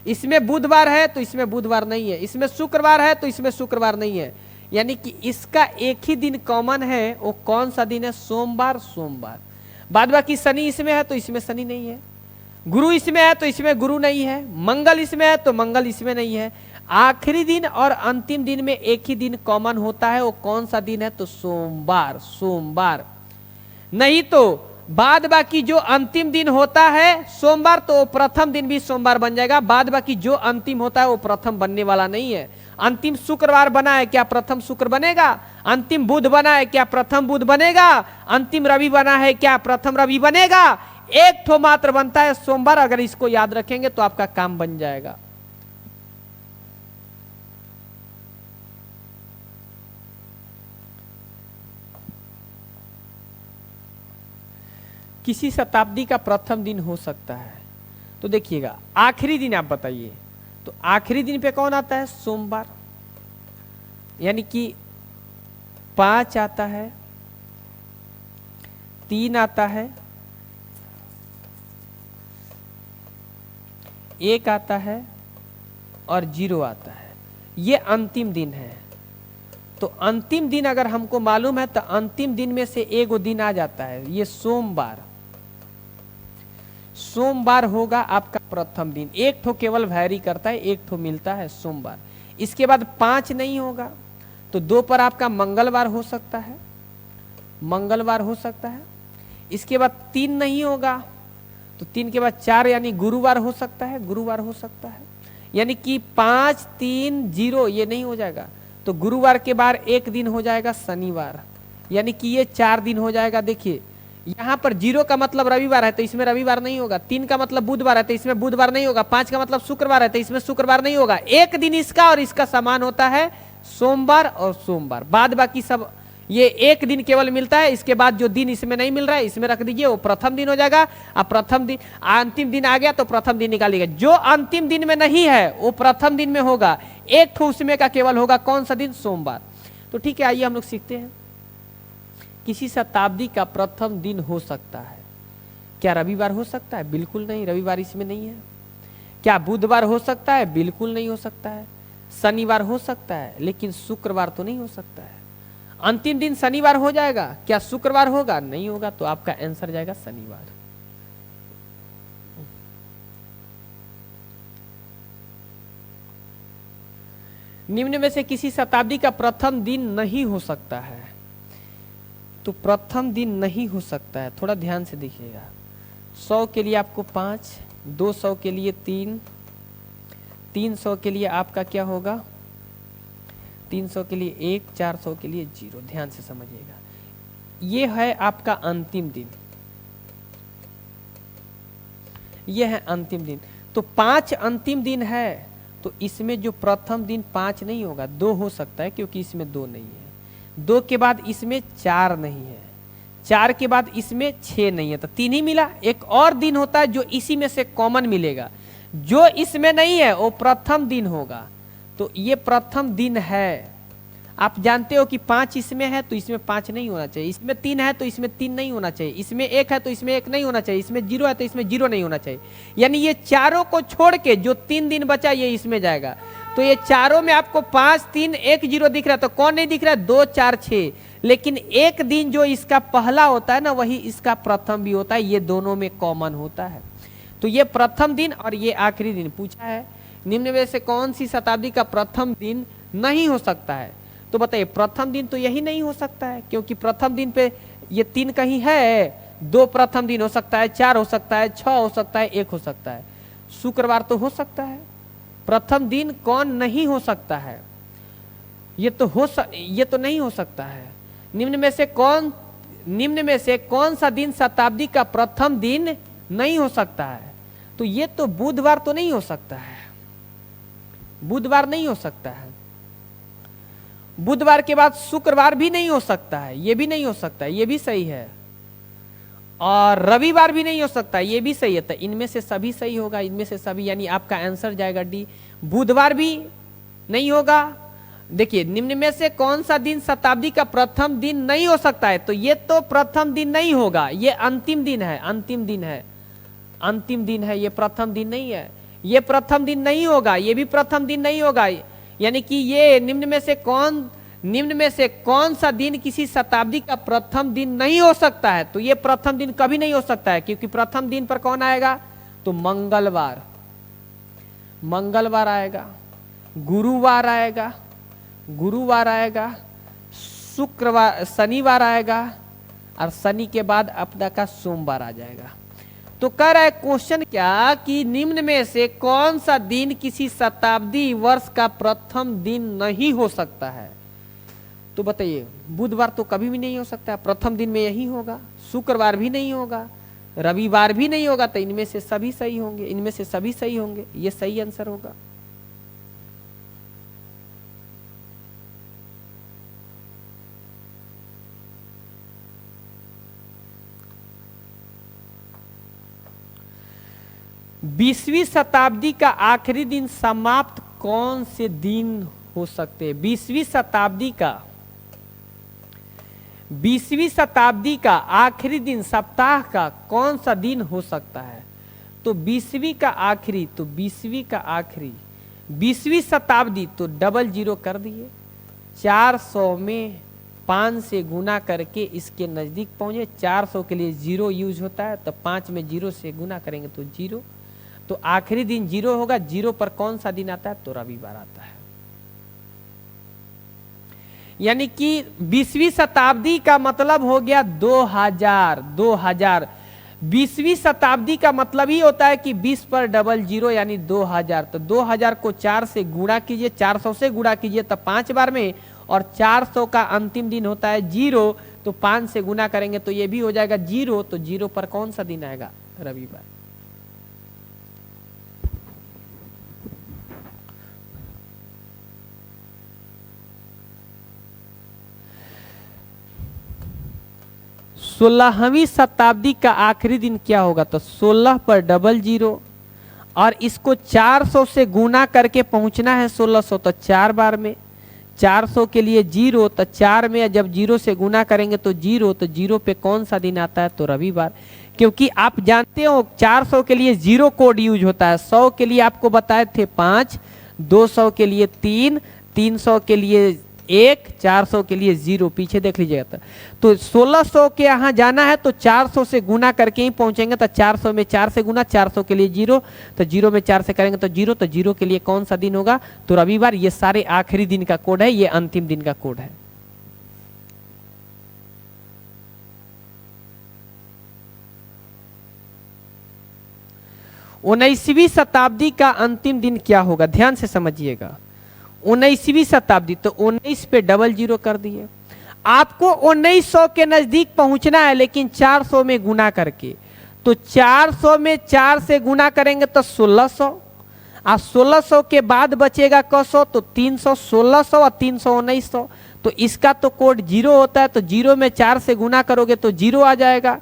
इसमें बुधवार है तो इसमें बुधवार नहीं है, इसमें शुक्रवार है तो इसमें शुक्रवार नहीं है। यानी कि इसका एक ही दिन कॉमन है, वो कौन सा दिन है, सोमवार। सोमवार बाद बाकी शनि इसमें है तो इसमें शनि नहीं है, गुरु इसमें है तो इसमें गुरु नहीं है, मंगल इसमें है तो मंगल इसमें नहीं है। आखिरी दिन और अंतिम दिन में एक ही दिन कॉमन होता है, वो कौन सा दिन है, तो सोमवार। सोमवार नहीं तो बाद बाकी जो अंतिम दिन होता है सोमवार तो वो प्रथम दिन भी सोमवार बन जाएगा। बाद बाकी जो अंतिम होता है वो प्रथम बनने वाला नहीं है। अंतिम शुक्रवार बना है, क्या प्रथम शुक्र बनेगा? अंतिम बुध बना है, क्या प्रथम बुध बनेगा? अंतिम रवि बना है, क्या प्रथम रवि बनेगा? एक ठो मात्र बनता है सोमवार। अगर इसको याद रखेंगे तो आपका काम बन जाएगा। किसी शताब्दी का प्रथम दिन हो सकता है तो देखिएगा, आखिरी दिन आप बताइए, तो आखिरी दिन पे कौन आता है, सोमवार। यानी कि 5 आता है, 3 आता है, 1 आता है और 0 आता है। ये अंतिम दिन है। तो अंतिम दिन अगर हमको मालूम है तो अंतिम दिन में से एक दिन आ जाता है, ये सोमवार। सोमवार होगा आपका प्रथम दिन। एक ठो केवल वैरी करता है, एक ठो मिलता है सोमवार। इसके बाद 5 नहीं होगा तो 2 पर आपका मंगलवार हो सकता है, मंगलवार हो सकता है। इसके बाद 3 नहीं होगा तो 3 के बाद 4 यानी गुरुवार हो सकता है, गुरुवार हो सकता है। यानी कि 5, 3, 0 ये नहीं हो जाएगा तो गुरुवार के बाद एक दिन हो जाएगा शनिवार। यानी कि ये 4 दिन हो जाएगा। देखिए यहां पर 0 का मतलब रविवार है तो इसमें रविवार नहीं होगा, 3 का मतलब बुधवार है तो इसमें बुधवार नहीं होगा, 5 का मतलब शुक्रवार है तो इसमें शुक्रवार नहीं होगा। एक दिन इसका और इसका समान होता है सोमवार और सोमवार, बाद बाकी सब ये एक दिन केवल मिलता है। इसके बाद जो दिन इसमें नहीं मिल रहा है इसमें रख दीजिए, वो प्रथम दिन हो जाएगा। अब प्रथम दिन अंतिम दिन आ गया तो प्रथम दिन निकालिएगा। जो अंतिम दिन में नहीं है वो प्रथम दिन में होगा, एक ठो उसमें का केवल होगा कौन सा दिन, सोमवार। तो ठीक है, आइए हम लोग सीखते हैं। किसी शताब्दी का प्रथम दिन हो सकता है, क्या रविवार हो सकता है? बिल्कुल नहीं, रविवार इसमें नहीं है। क्या बुधवार हो सकता है? बिल्कुल नहीं हो सकता है। शनिवार हो सकता है, लेकिन शुक्रवार तो नहीं हो सकता है। अंतिम दिन शनिवार हो जाएगा, क्या शुक्रवार होगा? नहीं होगा। तो आपका आंसर जाएगा शनिवार। निम्न में से किसी शताब्दी का प्रथम दिन नहीं हो सकता है। तो प्रथम दिन नहीं हो सकता है, थोड़ा ध्यान से देखिएगा। 100 के लिए आपको 5, 200 के लिए 3, 300 के लिए आपका क्या होगा, 300 के लिए 1, 400 के लिए 0। ध्यान से समझिएगा, ये है आपका अंतिम दिन, ये है अंतिम दिन। तो 5 अंतिम दिन है, तो इसमें जो प्रथम दिन 5 नहीं होगा, 2 हो सकता है, क्योंकि इसमें 2 नहीं है। 2 के बाद इसमें 4 नहीं है, 4 के बाद इसमें 6 नहीं है, तो 3 ही मिला। एक और दिन होता है जो इसी में से कॉमन मिलेगा, जो इसमें नहीं है वो प्रथम दिन होगा। तो ये प्रथम दिन है। आप जानते हो कि 5 इसमें है तो इसमें 5 नहीं होना चाहिए, इसमें 3 है तो इसमें 3 नहीं होना चाहिए, इसमें 1 है तो इसमें 1 नहीं होना चाहिए, इसमें 0 है तो इसमें 0 नहीं होना चाहिए। यानी ये चारों को छोड़ के जो 3 दिन बचा ये इसमें जाएगा। तो ये चारों में आपको 5, 3, 1, 0 दिख रहा है, तो कौन नहीं दिख रहा है? 2, 4, 6। लेकिन एक दिन जो इसका पहला होता है ना, वही इसका प्रथम भी होता है, ये दोनों में कॉमन होता है। तो ये प्रथम दिन और ये आखिरी दिन पूछा है। निम्न में से कौन सी शताब्दी का प्रथम दिन नहीं हो सकता है? तो बताइए, प्रथम दिन तो यही नहीं हो सकता है, क्योंकि प्रथम दिन पे ये 3 कहीं है। 2 प्रथम दिन हो सकता है, 4 हो सकता है, 6 हो सकता है, 1 हो सकता है। शुक्रवार तो हो सकता है। प्रथम दिन कौन नहीं हो सकता है? ये तो नहीं हो सकता है। निम्न में से कौन सा दिन शताब्दी का प्रथम दिन नहीं हो सकता है? तो ये तो बुधवार तो नहीं हो सकता है, बुधवार नहीं हो सकता है। बुधवार के बाद शुक्रवार भी नहीं हो सकता है, ये भी नहीं हो सकता है, ये भी सही है। और रविवार भी नहीं हो सकता, ये भी सही है। तो इनमें से सभी सही होगा, इनमें से सभी, यानी आपका आंसर जाएगा डी। बुधवार भी नहीं होगा। देखिए, निम्न में से कौन सा दिन शताब्दी का प्रथम दिन नहीं हो सकता है? तो ये तो प्रथम दिन नहीं होगा, ये अंतिम दिन है, अंतिम दिन है, अंतिम दिन है, ये प्रथम दिन नहीं है। ये प्रथम दिन नहीं होगा, ये भी प्रथम दिन नहीं होगा। यानी कि ये निम्न में से कौन सा दिन किसी शताब्दी का प्रथम दिन नहीं हो सकता है? तो ये प्रथम दिन कभी नहीं हो सकता है, क्योंकि प्रथम दिन पर कौन आएगा? तो मंगलवार, मंगलवार आएगा, गुरुवार आएगा, गुरुवार आएगा, शुक्रवार, शनिवार आएगा, और शनि के बाद अपना का सोमवार आ जाएगा। तो कह रहा है क्वेश्चन क्या कि निम्न में से कौन सा दिन किसी शताब्दी वर्ष का प्रथम दिन नहीं हो सकता है? तो बताइए, बुधवार तो कभी भी नहीं हो सकता, प्रथम दिन में यही होगा। शुक्रवार भी नहीं होगा, रविवार भी नहीं होगा। तो इनमें से सभी सही होंगे, इनमें से सभी सही होंगे, ये सही आंसर होगा। बीसवीं शताब्दी का आखिरी दिन समाप्त कौन से दिन हो सकते हैं? 20वीं शताब्दी का आखिरी दिन सप्ताह का कौन सा दिन हो सकता है? तो 20वीं का आखिरी, तो 20वीं का आखिरी, 20वीं शताब्दी तो डबल 0 कर दिए। 400 में 5 से गुना करके इसके नजदीक पहुंचे। 400 के लिए 0 यूज होता है, तो 5 में 0 से गुना करेंगे तो 0। तो आखिरी दिन 0 होगा। 0 पर कौन सा दिन आता है? तो रविवार आता है। यानी कि 20वीं शताब्दी का मतलब हो गया 2000। 20वीं शताब्दी का मतलब ही होता है कि 20 पर डबल 0 यानी 2000। तो 2000 को 4 से गुणा कीजिए, 400 से गुणा कीजिए तो 5 बार में, और 400 का अंतिम दिन होता है 0, तो 5 से गुना करेंगे तो ये भी हो जाएगा 0। तो 0 पर कौन सा दिन आएगा? रविवार। 16वीं शताब्दी का आखिरी दिन क्या होगा? तो 16 पर डबल जीरो और इसको 400 से गुना करके पहुंचना है 1600, तो 4 बार में 400 के लिए जीरो, तो 4 में जब जीरो से गुना करेंगे तो जीरो, तो जीरो पे कौन सा दिन आता है? तो रविवार। क्योंकि आप जानते हो 400 के लिए जीरो कोड यूज होता है, 100 के लिए आपको बताए थे 5, 200 के लिए 3, 300 के लिए 1, 400 के लिए 0, पीछे देख लीजिएगा। तो 1600 के यहाँ जाना है तो 400 से गुना करके ही पहुंचेंगे, तो 400 में 4 से गुना, 400 के लिए 0, तो 0 में 4 से करेंगे तो 0, तो 0 के लिए कौन सा दिन होगा? तो रविवार। ये सारे आखिरी दिन का कोड है, ये अंतिम दिन का कोड है। उन्नीसवीं शताब्दी का अंतिम दिन क्या होगा? ध्यान से समझिएगा। 19वीं शताब्दी, तो 19 पे डबल जीरो कर दिए। आपको 1900 के नजदीक पहुंचना है लेकिन 400 में गुना करके, तो 400 में 4 से गुना करेंगे तो 1600, और 1600 के बाद बचेगा कसो तो 300, 1600 और 300 1900, तो इसका तो कोड 0 होता है, तो 0 में 4 से गुना करोगे तो 0 आ जाएगा।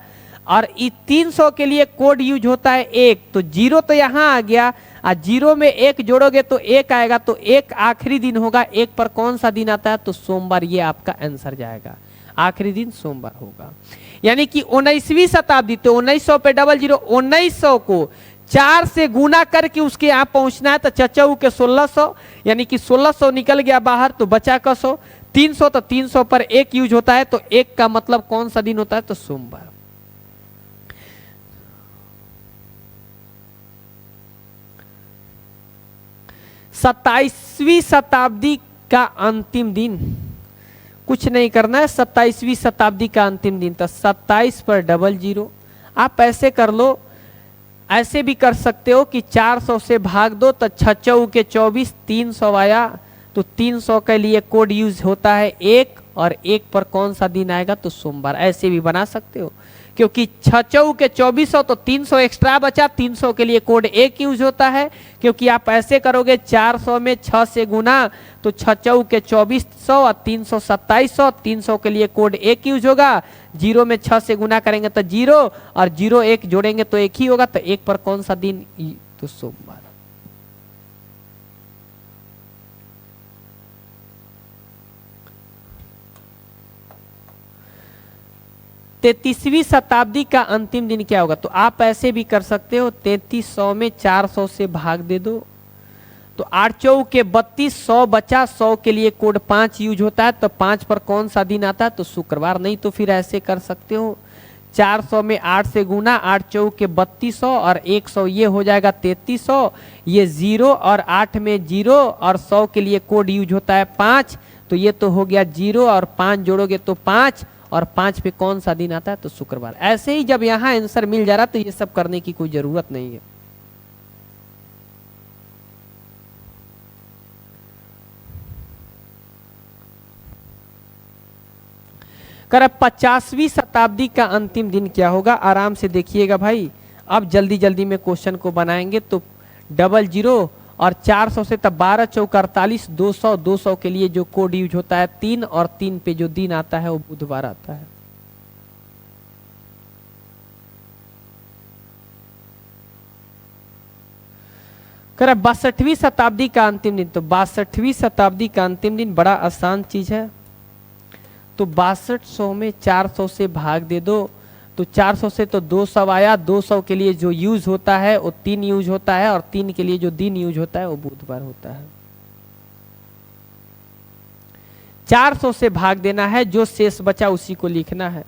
और 300 के लिए कोड यूज होता है 1, तो 0 तो यहाँ आ गया, और 0 में 1 जोड़ोगे तो 1 आएगा, तो 1 आखिरी दिन होगा। 1 पर कौन सा दिन आता है? तो सोमवार। ये आपका आंसर जाएगा, आखिरी दिन सोमवार होगा। यानी कि 19वीं शताब्दी, तो 1900 पे डबल जीरो, 1900 को 4 से गुना करके उसके यहाँ पहुंचना है, तो चचाऊ के 1600, यानी कि 1600 निकल गया बाहर, तो बचा का 100, 300, तो 300 पर 1 यूज होता है, तो 1 का मतलब कौन सा दिन होता है? तो सोमवार। सत्ताईसवीं शताब्दी का अंतिम दिन, कुछ नहीं करना है, 27वीं शताब्दी का अंतिम दिन, तो 27 पर डबल जीरो। आप ऐसे कर लो, ऐसे भी कर सकते हो कि 400 से भाग दो, तो 6 के 24, 300 आया, तो 300 के लिए कोड यूज होता है 1, और 1 पर कौन सा दिन आएगा? तो सोमवार। ऐसे भी बना सकते हो, क्योंकि 6 के 2400, तो 300 एक्स्ट्रा बचा, 300 के लिए कोड 1 यूज होता है। क्योंकि आप ऐसे करोगे 400 में 6 से गुना, तो 6 के 2400 और 300 2700, 300 के लिए कोड 1 यूज होगा। 0 में 6 से गुना करेंगे तो 0, और 0 1 जोड़ेंगे तो 1 ही होगा, तो 1 पर कौन सा दिन? तो सोमवार। तैतीसवीं शताब्दी का अंतिम दिन क्या होगा? तो आप ऐसे भी कर सकते हो, 3300 में 400 से भाग दे दो, तो 8 चौक के 32, 100 बचा, 100 के लिए कोड 5 यूज होता है, तो 5 पर कौन सा दिन आता है? तो शुक्रवार। नहीं तो फिर ऐसे कर सकते हो, 400 में 8 से गुना, 8 चौक के 3200 और 100, ये हो जाएगा 3300, ये 0 और 8 में 0, और 100 के लिए कोड यूज होता है 5, तो ये तो हो गया 0 और 5 जोड़ोगे तो 5, और 5 पे कौन सा दिन आता है? तो शुक्रवार। ऐसे ही जब यहाँ आंसर मिल जा रहा तो ये सब करने की कोई जरूरत नहीं है। कर 50वीं शताब्दी का अंतिम दिन क्या होगा? आराम से देखिएगा भाई, अब जल्दी जल्दी में क्वेश्चन को बनाएंगे। तो डबल जीरो और 400 से तब 12 चौक 48, 200, 200 के लिए जो कोड यूज होता है 3, और 3 पे जो दिन आता है वो बुधवार आता है। कर 62वीं शताब्दी का अंतिम दिन, तो 62वीं शताब्दी का अंतिम दिन बड़ा आसान चीज है। तो 6200 में 400 से भाग दे दो, तो 400 से तो 200 आया, 200 के लिए जो यूज होता है वो 3 यूज होता है, और 3 के लिए जो दिन यूज होता है वो बुधवार होता है। 400 से भाग देना है, जो शेष बचा उसी को लिखना है।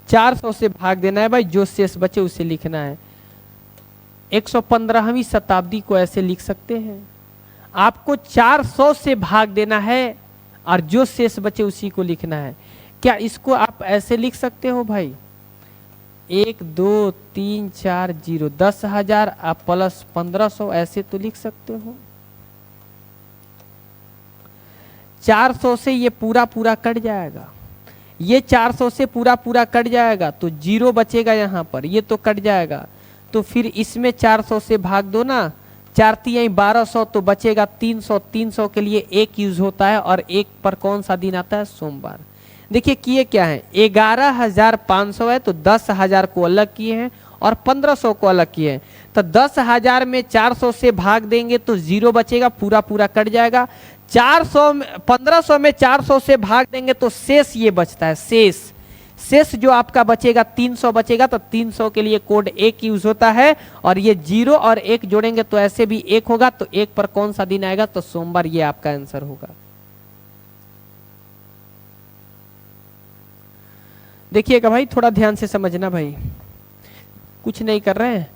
चार सौ से भाग देना है भाई, जो शेष बचे उसे लिखना है। 115वीं शताब्दी को ऐसे लिख सकते हैं, आपको 400 से भाग देना है और जो शेष बचे उसी को लिखना है। क्या इसको आप ऐसे लिख सकते हो भाई? 1 2 3 4 0, 10,000 आप प्लस 1500, ऐसे तो लिख सकते हो। 400 से ये पूरा पूरा कट जाएगा, ये 400 से पूरा पूरा कट जाएगा, तो 0 बचेगा यहाँ पर, ये तो कट जाएगा। तो फिर इसमें 400 से भाग दो ना, 4 तिहाई 1200 तो बचेगा 300। 300 के लिए एक यूज होता है और एक पर कौन सा दिन आता है? सोमवार। देखिए किए क्या है, 11,500 है तो 10,000 को अलग किए हैं और 1500 को अलग किए हैं। तो 10,000 में 400 से भाग देंगे तो 0 बचेगा, पूरा पूरा कट जाएगा। 1500 में 400 से भाग देंगे तो शेष ये बचता है, शेष जो आपका बचेगा 300 बचेगा। तो 300 के लिए कोड 1 यूज होता है और ये 0 और 1 जोड़ेंगे तो ऐसे भी 1 होगा। तो 1 पर कौन सा दिन आएगा? तो सोमवार, ये आपका आंसर होगा। देखिएगा भाई, थोड़ा ध्यान से समझना भाई, कुछ नहीं कर रहे हैं।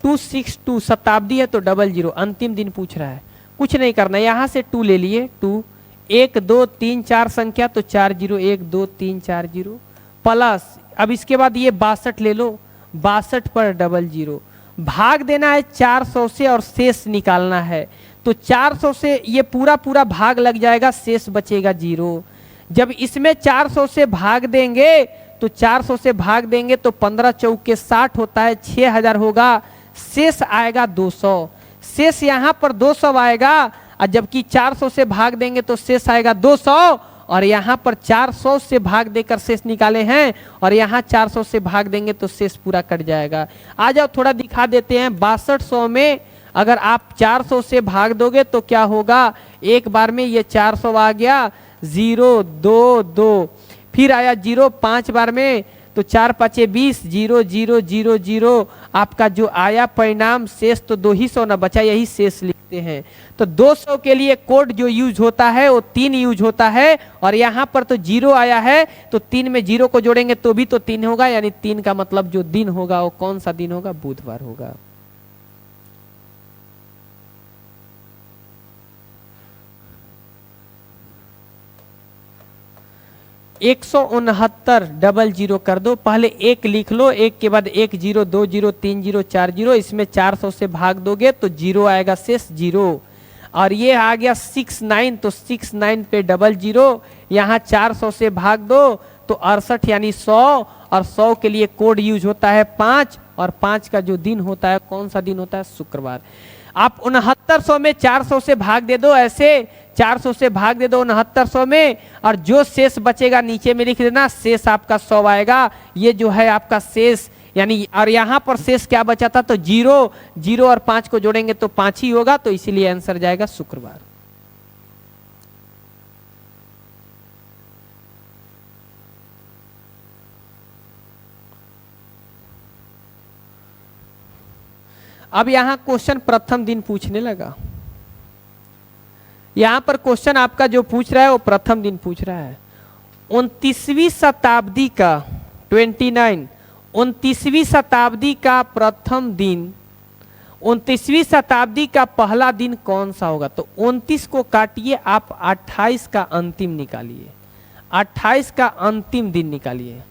262 शताब्दी है तो 00 अंतिम दिन पूछ रहा है, कुछ नहीं करना। यहां से 2 ले लिए, 2 1 2 3 4 संख्या तो 40 1 2 3 4 0 प्लस, अब इसके बाद ये 62 ले लो, 62 पर 00 भाग देना है 400 से और शेष निकालना है। तो 400 से ये पूरा पूरा भाग लग जाएगा, शेष बचेगा 0। जब इसमें 400 से भाग देंगे तो 400 से भाग देंगे तो 15 चौके 60 होता है, 6000 होगा, शेष आएगा 200। शेष यहाँ पर 200 आएगा और जबकि 400 से भाग देंगे तो शेष आएगा 200 और यहाँ पर 400 से भाग देकर शेष निकाले हैं और यहाँ 400 से भाग देंगे तो शेष पूरा कट जाएगा। आ जाओ थोड़ा दिखा देते हैं। 6200 में अगर आप 400 से भाग दोगे तो क्या होगा? एक बार में ये 400 आ गया, 0 2 2 फिर आया 0 5 बार में तो 4 5 20 0 0 0 0 आपका जो आया परिणाम शेष तो 200 ना बचा, यही शेष लिखते हैं। तो 200 के लिए कोड जो यूज होता है वो 3 यूज होता है और यहाँ पर तो 0 आया है तो 3 में 0 को जोड़ेंगे तो भी तो 3 होगा, यानी 3 का मतलब जो दिन होगा वो कौन सा दिन होगा? बुधवार होगा। एक 169 00 कर दो, पहले 1 लिख लो, 1 के बाद 1 0 2 0 3 0 4 0, इसमें 400 से भाग दोगे तो 0 आएगा, शेष 0। और ये आ गया 69 तो 69 पे 00, यहाँ 400 से भाग दो तो 68 यानी 100 और 100 के लिए कोड यूज होता है 5 और 5 का जो दिन होता है कौन सा दिन होता है? शुक्रवार। आप 6900 में 400 से भाग दे दो, ऐसे 400 से भाग दे दो 6900 में और जो शेष बचेगा नीचे में लिख देना, शेष आपका 100 आएगा। ये जो है आपका शेष, यानी और यहाँ पर शेष क्या बचा था? तो 0 0 और 5 को जोड़ेंगे तो 5 ही होगा, तो इसीलिए आंसर जाएगा शुक्रवार। अब यहां क्वेश्चन प्रथम दिन पूछने लगा। यहां पर क्वेश्चन आपका जो पूछ रहा है वो प्रथम दिन पूछ रहा है। 29वीं शताब्दी का 29 29वीं शताब्दी का प्रथम दिन, 29वीं शताब्दी का पहला दिन कौन सा होगा? तो 29 को काटिए आप, 28 का अंतिम निकालिए, 28 का अंतिम दिन निकालिए।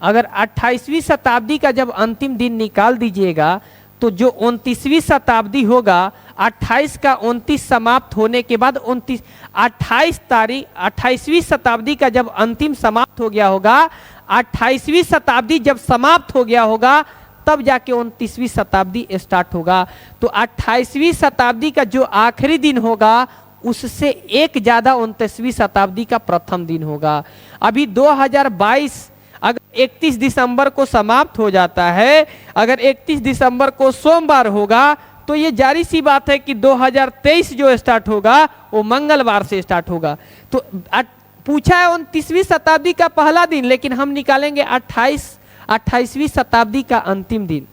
अगर 28वीं शताब्दी का जब अंतिम दिन निकाल दीजिएगा तो जो 29वीं शताब्दी होगा, 28 का 29 समाप्त होने के बाद 28वीं शताब्दी का जब अंतिम समाप्त हो गया होगा, 28वीं शताब्दी जब समाप्त हो गया होगा तब जाके 29वीं शताब्दी स्टार्ट होगा। तो 28वीं शताब्दी का जो आखिरी दिन होगा उससे एक ज्यादा 29वीं शताब्दी का प्रथम दिन होगा। अभी 2022 अगर 31 दिसंबर को समाप्त हो जाता है, अगर 31 दिसंबर को सोमवार होगा तो ये जारी सी बात है कि 2023 जो स्टार्ट होगा वो मंगलवार से स्टार्ट होगा। तो पूछा है 29वीं शताब्दी का पहला दिन, लेकिन हम निकालेंगे 28वीं शताब्दी का अंतिम दिन।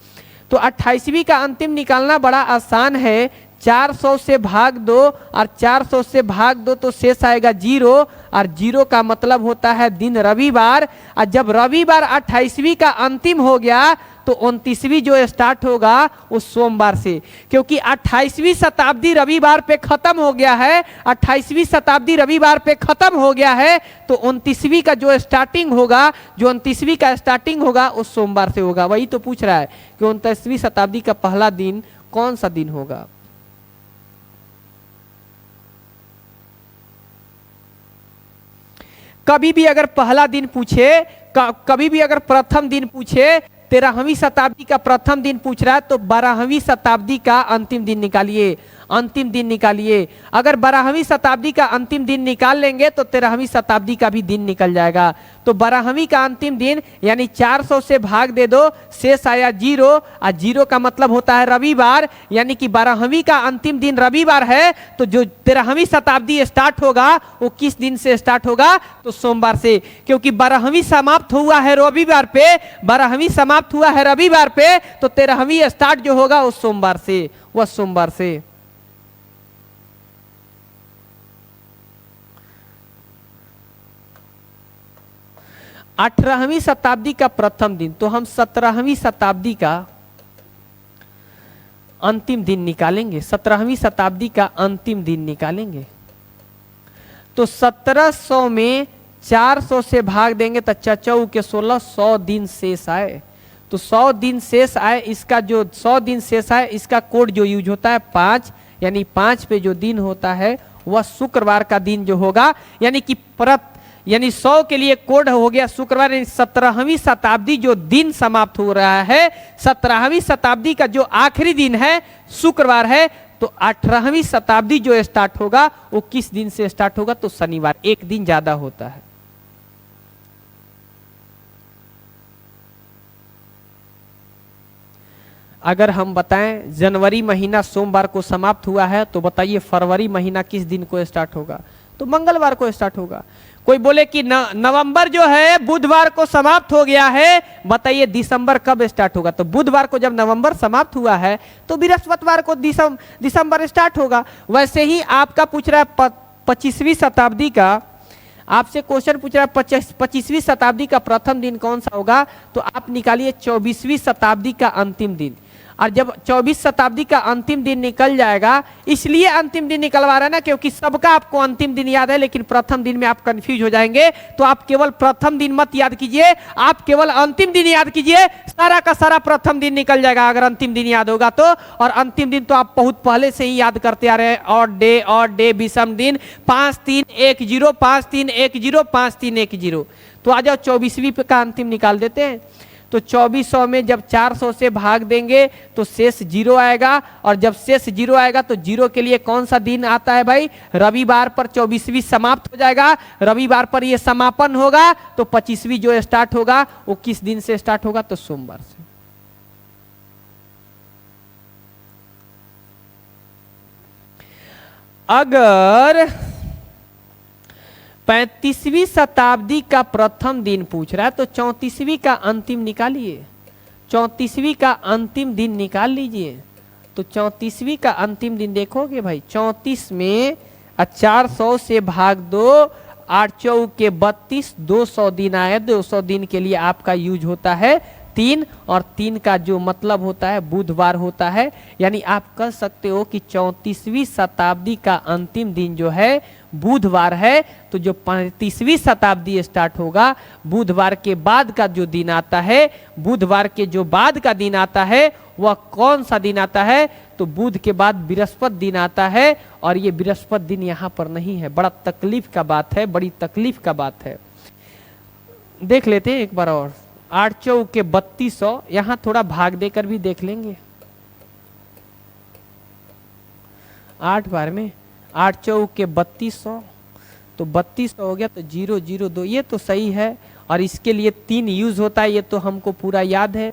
तो 28वीं का अंतिम निकालना बड़ा आसान है। 400 से भाग दो और 400 से भाग दो तो शेष आएगा 0 और 0 का मतलब होता है दिन रविवार। और जब रविवार 28वीं का अंतिम हो गया तो 29वीं जो स्टार्ट होगा वो सोमवार से, क्योंकि 28वीं शताब्दी रविवार पे खत्म हो गया है। 28वीं शताब्दी रविवार पे खत्म हो गया है तो 29वीं का जो स्टार्टिंग होगा, जो 29वीं का स्टार्टिंग होगा वो सोमवार से होगा। वही तो पूछ रहा है कि 29वीं शताब्दी का पहला दिन कौन सा दिन होगा। कभी भी अगर पहला दिन पूछे, कभी भी अगर प्रथम दिन पूछे 13वीं शताब्दी का प्रथम दिन पूछ रहा है तो 12वीं शताब्दी का अंतिम दिन निकालिए, अंतिम दिन निकालिए। अगर 12वीं शताब्दी का अंतिम दिन निकाल लेंगे तो 13वीं शताब्दी का भी दिन निकल जाएगा। तो 12वीं का अंतिम दिन यानी 400 से भाग दे दो, शेष आया 0, और 0 का मतलब होता है रविवार, यानी कि 12वीं का अंतिम दिन रविवार है। तो जो 13वीं शताब्दी स्टार्ट होगा वो किस दिन से स्टार्ट होगा? तो सोमवार से, क्योंकि 12वीं समाप्त हुआ है रविवार पे, 12वीं समाप्त हुआ है रविवार पे, तो 13वीं स्टार्ट जो होगा वो सोमवार से, वह सोमवार से। 18वीं शताब्दी का प्रथम दिन, तो हम 17वीं शताब्दी का अंतिम दिन निकालेंगे, 17वीं शताब्दी का अंतिम दिन निकालेंगे। तो 1700 में 400 से भाग देंगे तो 4 के 16, 100 दिन शेष आए। तो 100 दिन शेष आए, इसका जो 100 दिन शेष आए इसका कोड जो यूज होता है 5, यानी 5 पे जो दिन होता है वह शुक्रवार का दिन जो होगा, यानी कि यानी 100 के लिए कोड हो गया शुक्रवार। यानी 17वीं शताब्दी जो दिन समाप्त हो रहा है, 17वीं शताब्दी का जो आखिरी दिन है शुक्रवार है। तो 18वीं शताब्दी जो स्टार्ट होगा वो किस दिन से स्टार्ट होगा? तो शनिवार, एक दिन ज्यादा होता है। अगर हम बताएं जनवरी महीना सोमवार को समाप्त हुआ है, तो बताइए फरवरी महीना किस दिन को स्टार्ट होगा? तो मंगलवार को स्टार्ट होगा। कोई बोले कि नवंबर जो है बुधवार को समाप्त हो गया है, बताइए दिसंबर कब स्टार्ट होगा? तो बुधवार को जब नवंबर समाप्त हुआ है तो बृहस्पतिवार को दिसंबर स्टार्ट होगा। वैसे ही आपका पूछ रहा है 25वीं शताब्दी का, आपसे क्वेश्चन पूछ रहा है 25वीं शताब्दी का प्रथम दिन कौन सा होगा? तो आप निकालिए 24वीं शताब्दी का अंतिम दिन। और जब 24 शताब्दी का अंतिम दिन निकल जाएगा, इसलिए अंतिम दिन निकलवा रहा है ना, क्योंकि सबका आपको अंतिम दिन याद है, लेकिन प्रथम दिन में आप कंफ्यूज हो जाएंगे। तो आप केवल प्रथम दिन मत याद कीजिए, आप केवल अंतिम दिन याद कीजिए, सारा का सारा प्रथम दिन निकल जाएगा अगर अंतिम दिन याद होगा तो। और अंतिम दिन तो आप बहुत पहले से ही याद करते आ रहे हैं, और डे विषम दिन 5310, 5310, 5310। तो आ जाओ 24वीं का अंतिम निकाल देते हैं। तो 2400 में जब 400 से भाग देंगे तो शेष 0 आएगा, और जब शेष 0 आएगा तो 0 के लिए कौन सा दिन आता है भाई? रविवार पर 24वीं समाप्त हो जाएगा, रविवार पर ये समापन होगा। तो 25वीं जो स्टार्ट होगा वो किस दिन से स्टार्ट होगा? तो सोमवार से। अगर 35वीं शताब्दी का प्रथम दिन पूछ रहा है तो 34वीं का अंतिम निकालिए, 34वीं का अंतिम दिन निकाल लीजिए। तो 34वीं का अंतिम दिन देखोगे भाई, 34 में 400 से भाग दो, 8 चौके 32, 200 दिन आए। 200 दिन के लिए आपका यूज होता है 3, और 3 का जो मतलब होता है बुधवार होता है। यानी आप कह सकते हो कि 34वीं शताब्दी का अंतिम दिन जो है बुधवार है। तो जो 35वीं शताब्दी स्टार्ट होगा, बुधवार के बाद का जो दिन आता है, बुधवार के जो बाद का दिन आता है वह कौन सा दिन आता है? तो बुध के बाद बृहस्पति दिन आता है, और ये बृहस्पति दिन यहाँ पर नहीं है। बड़ा तकलीफ का बात है, बड़ी तकलीफ का बात है। देख लेते हैं एक बार और। 8 चौके 3200, यहां थोड़ा भाग देकर भी देख लेंगे। 8 बार में 8 चौके 3200, तो 3200 हो गया। तो 002, ये तो सही है। और इसके लिए 3 यूज होता है, ये तो हमको पूरा याद है।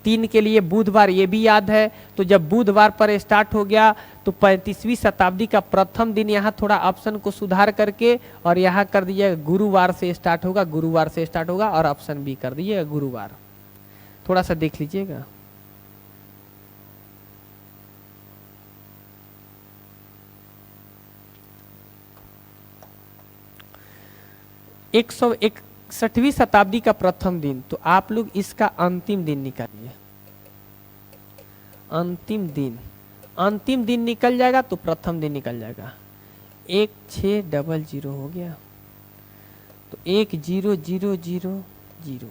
3 के लिए बुधवार, ये भी याद है। तो जब बुधवार पर स्टार्ट हो गया तो 35वीं शताब्दी का प्रथम दिन, यहाँ थोड़ा ऑप्शन को सुधार करके और यहाँ कर दीजिएगा गुरुवार से स्टार्ट होगा, गुरुवार से स्टार्ट होगा, और ऑप्शन बी कर दीजिएगा गुरुवार। थोड़ा सा देख लीजिएगा। एक 161वीं शताब्दी का प्रथम दिन, तो आप लोग इसका अंतिम दिन निकालिए। अंतिम दिन निकल जाएगा तो प्रथम दिन निकल जाएगा। 1600 हो गया, तो 10000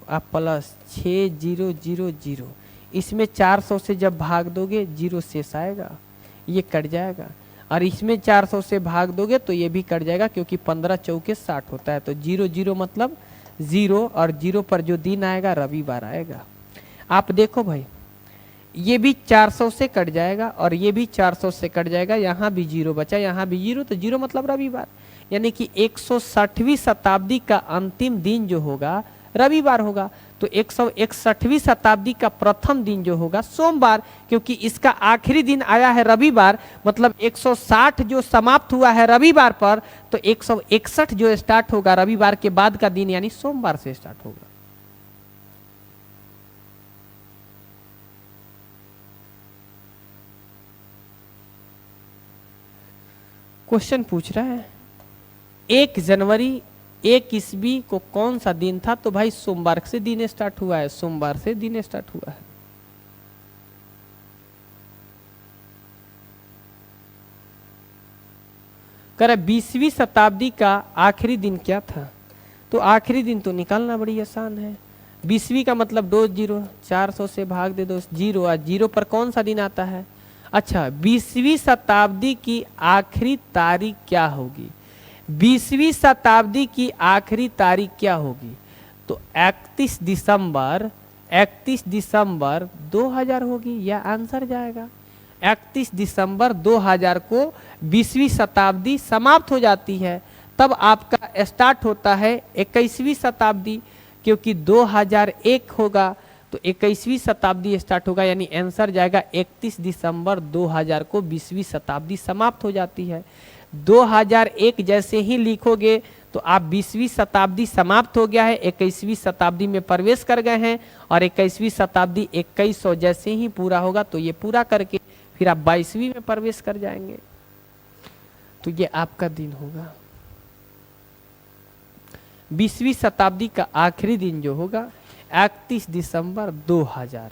आप प्लस 6000, इसमें 400 से जब भाग दोगे 0 शेष आएगा, ये कट जाएगा। और इसमें 400 से भाग दोगे तो ये भी कट जाएगा, क्योंकि 15 चौके 60 होता है। तो 00 मतलब 0, और 0 पर जो दिन आएगा रविवार आएगा। आप देखो भाई, ये भी 400 से कट जाएगा और ये भी 400 से कट जाएगा, यहाँ भी 0 बचा, यहाँ भी 0, तो 0 मतलब रविवार, यानी कि 160वीं शताब्दी का अंतिम दिन जो होगा रविवार होगा। तो 161वीं शताब्दी का प्रथम दिन जो होगा सोमवार, क्योंकि इसका आखिरी दिन आया है रविवार, मतलब 160 जो समाप्त हुआ है रविवार पर, तो 161 जो स्टार्ट होगा रविवार के बाद का दिन यानी सोमवार से स्टार्ट होगा। क्वेश्चन पूछ रहा है 1 जनवरी 1 ईस्वी को कौन सा दिन था? तो भाई सोमवार से दिन स्टार्ट हुआ है, सोमवार से दिन स्टार्ट हुआ है। कह रहा 20वीं शताब्दी का आखिरी दिन क्या था? तो आखिरी दिन तो निकालना बड़ी आसान है। 20वीं का मतलब 2 0, 400 से भाग दे दो 0, और 0 पर कौन सा दिन आता है? अच्छा, 20वीं शताब्दी की आखिरी तारीख क्या होगी? 20वीं शताब्दी की आखिरी तारीख क्या होगी? तो 31 दिसंबर 2000 होगी, यह आंसर जाएगा। 31 दिसंबर 2000 को 20वीं शताब्दी समाप्त हो जाती है, तब आपका स्टार्ट होता है 21वीं शताब्दी, क्योंकि 2001 होगा तो 21वीं शताब्दी स्टार्ट होगा, यानी आंसर जाएगा 31 दिसंबर 2000 को 20वीं शताब्दी समाप्त हो जाती है। 2001 जैसे ही लिखोगे तो आप 20वीं शताब्दी समाप्त हो गया है, 21वीं शताब्दी में प्रवेश कर गए हैं, और 21वीं शताब्दी 2100 जैसे ही पूरा होगा तो ये पूरा करके फिर आप 22वीं में प्रवेश कर जाएंगे। तो ये आपका दिन होगा। 20वीं शताब्दी का आखिरी दिन जो होगा 31 दिसंबर 2000।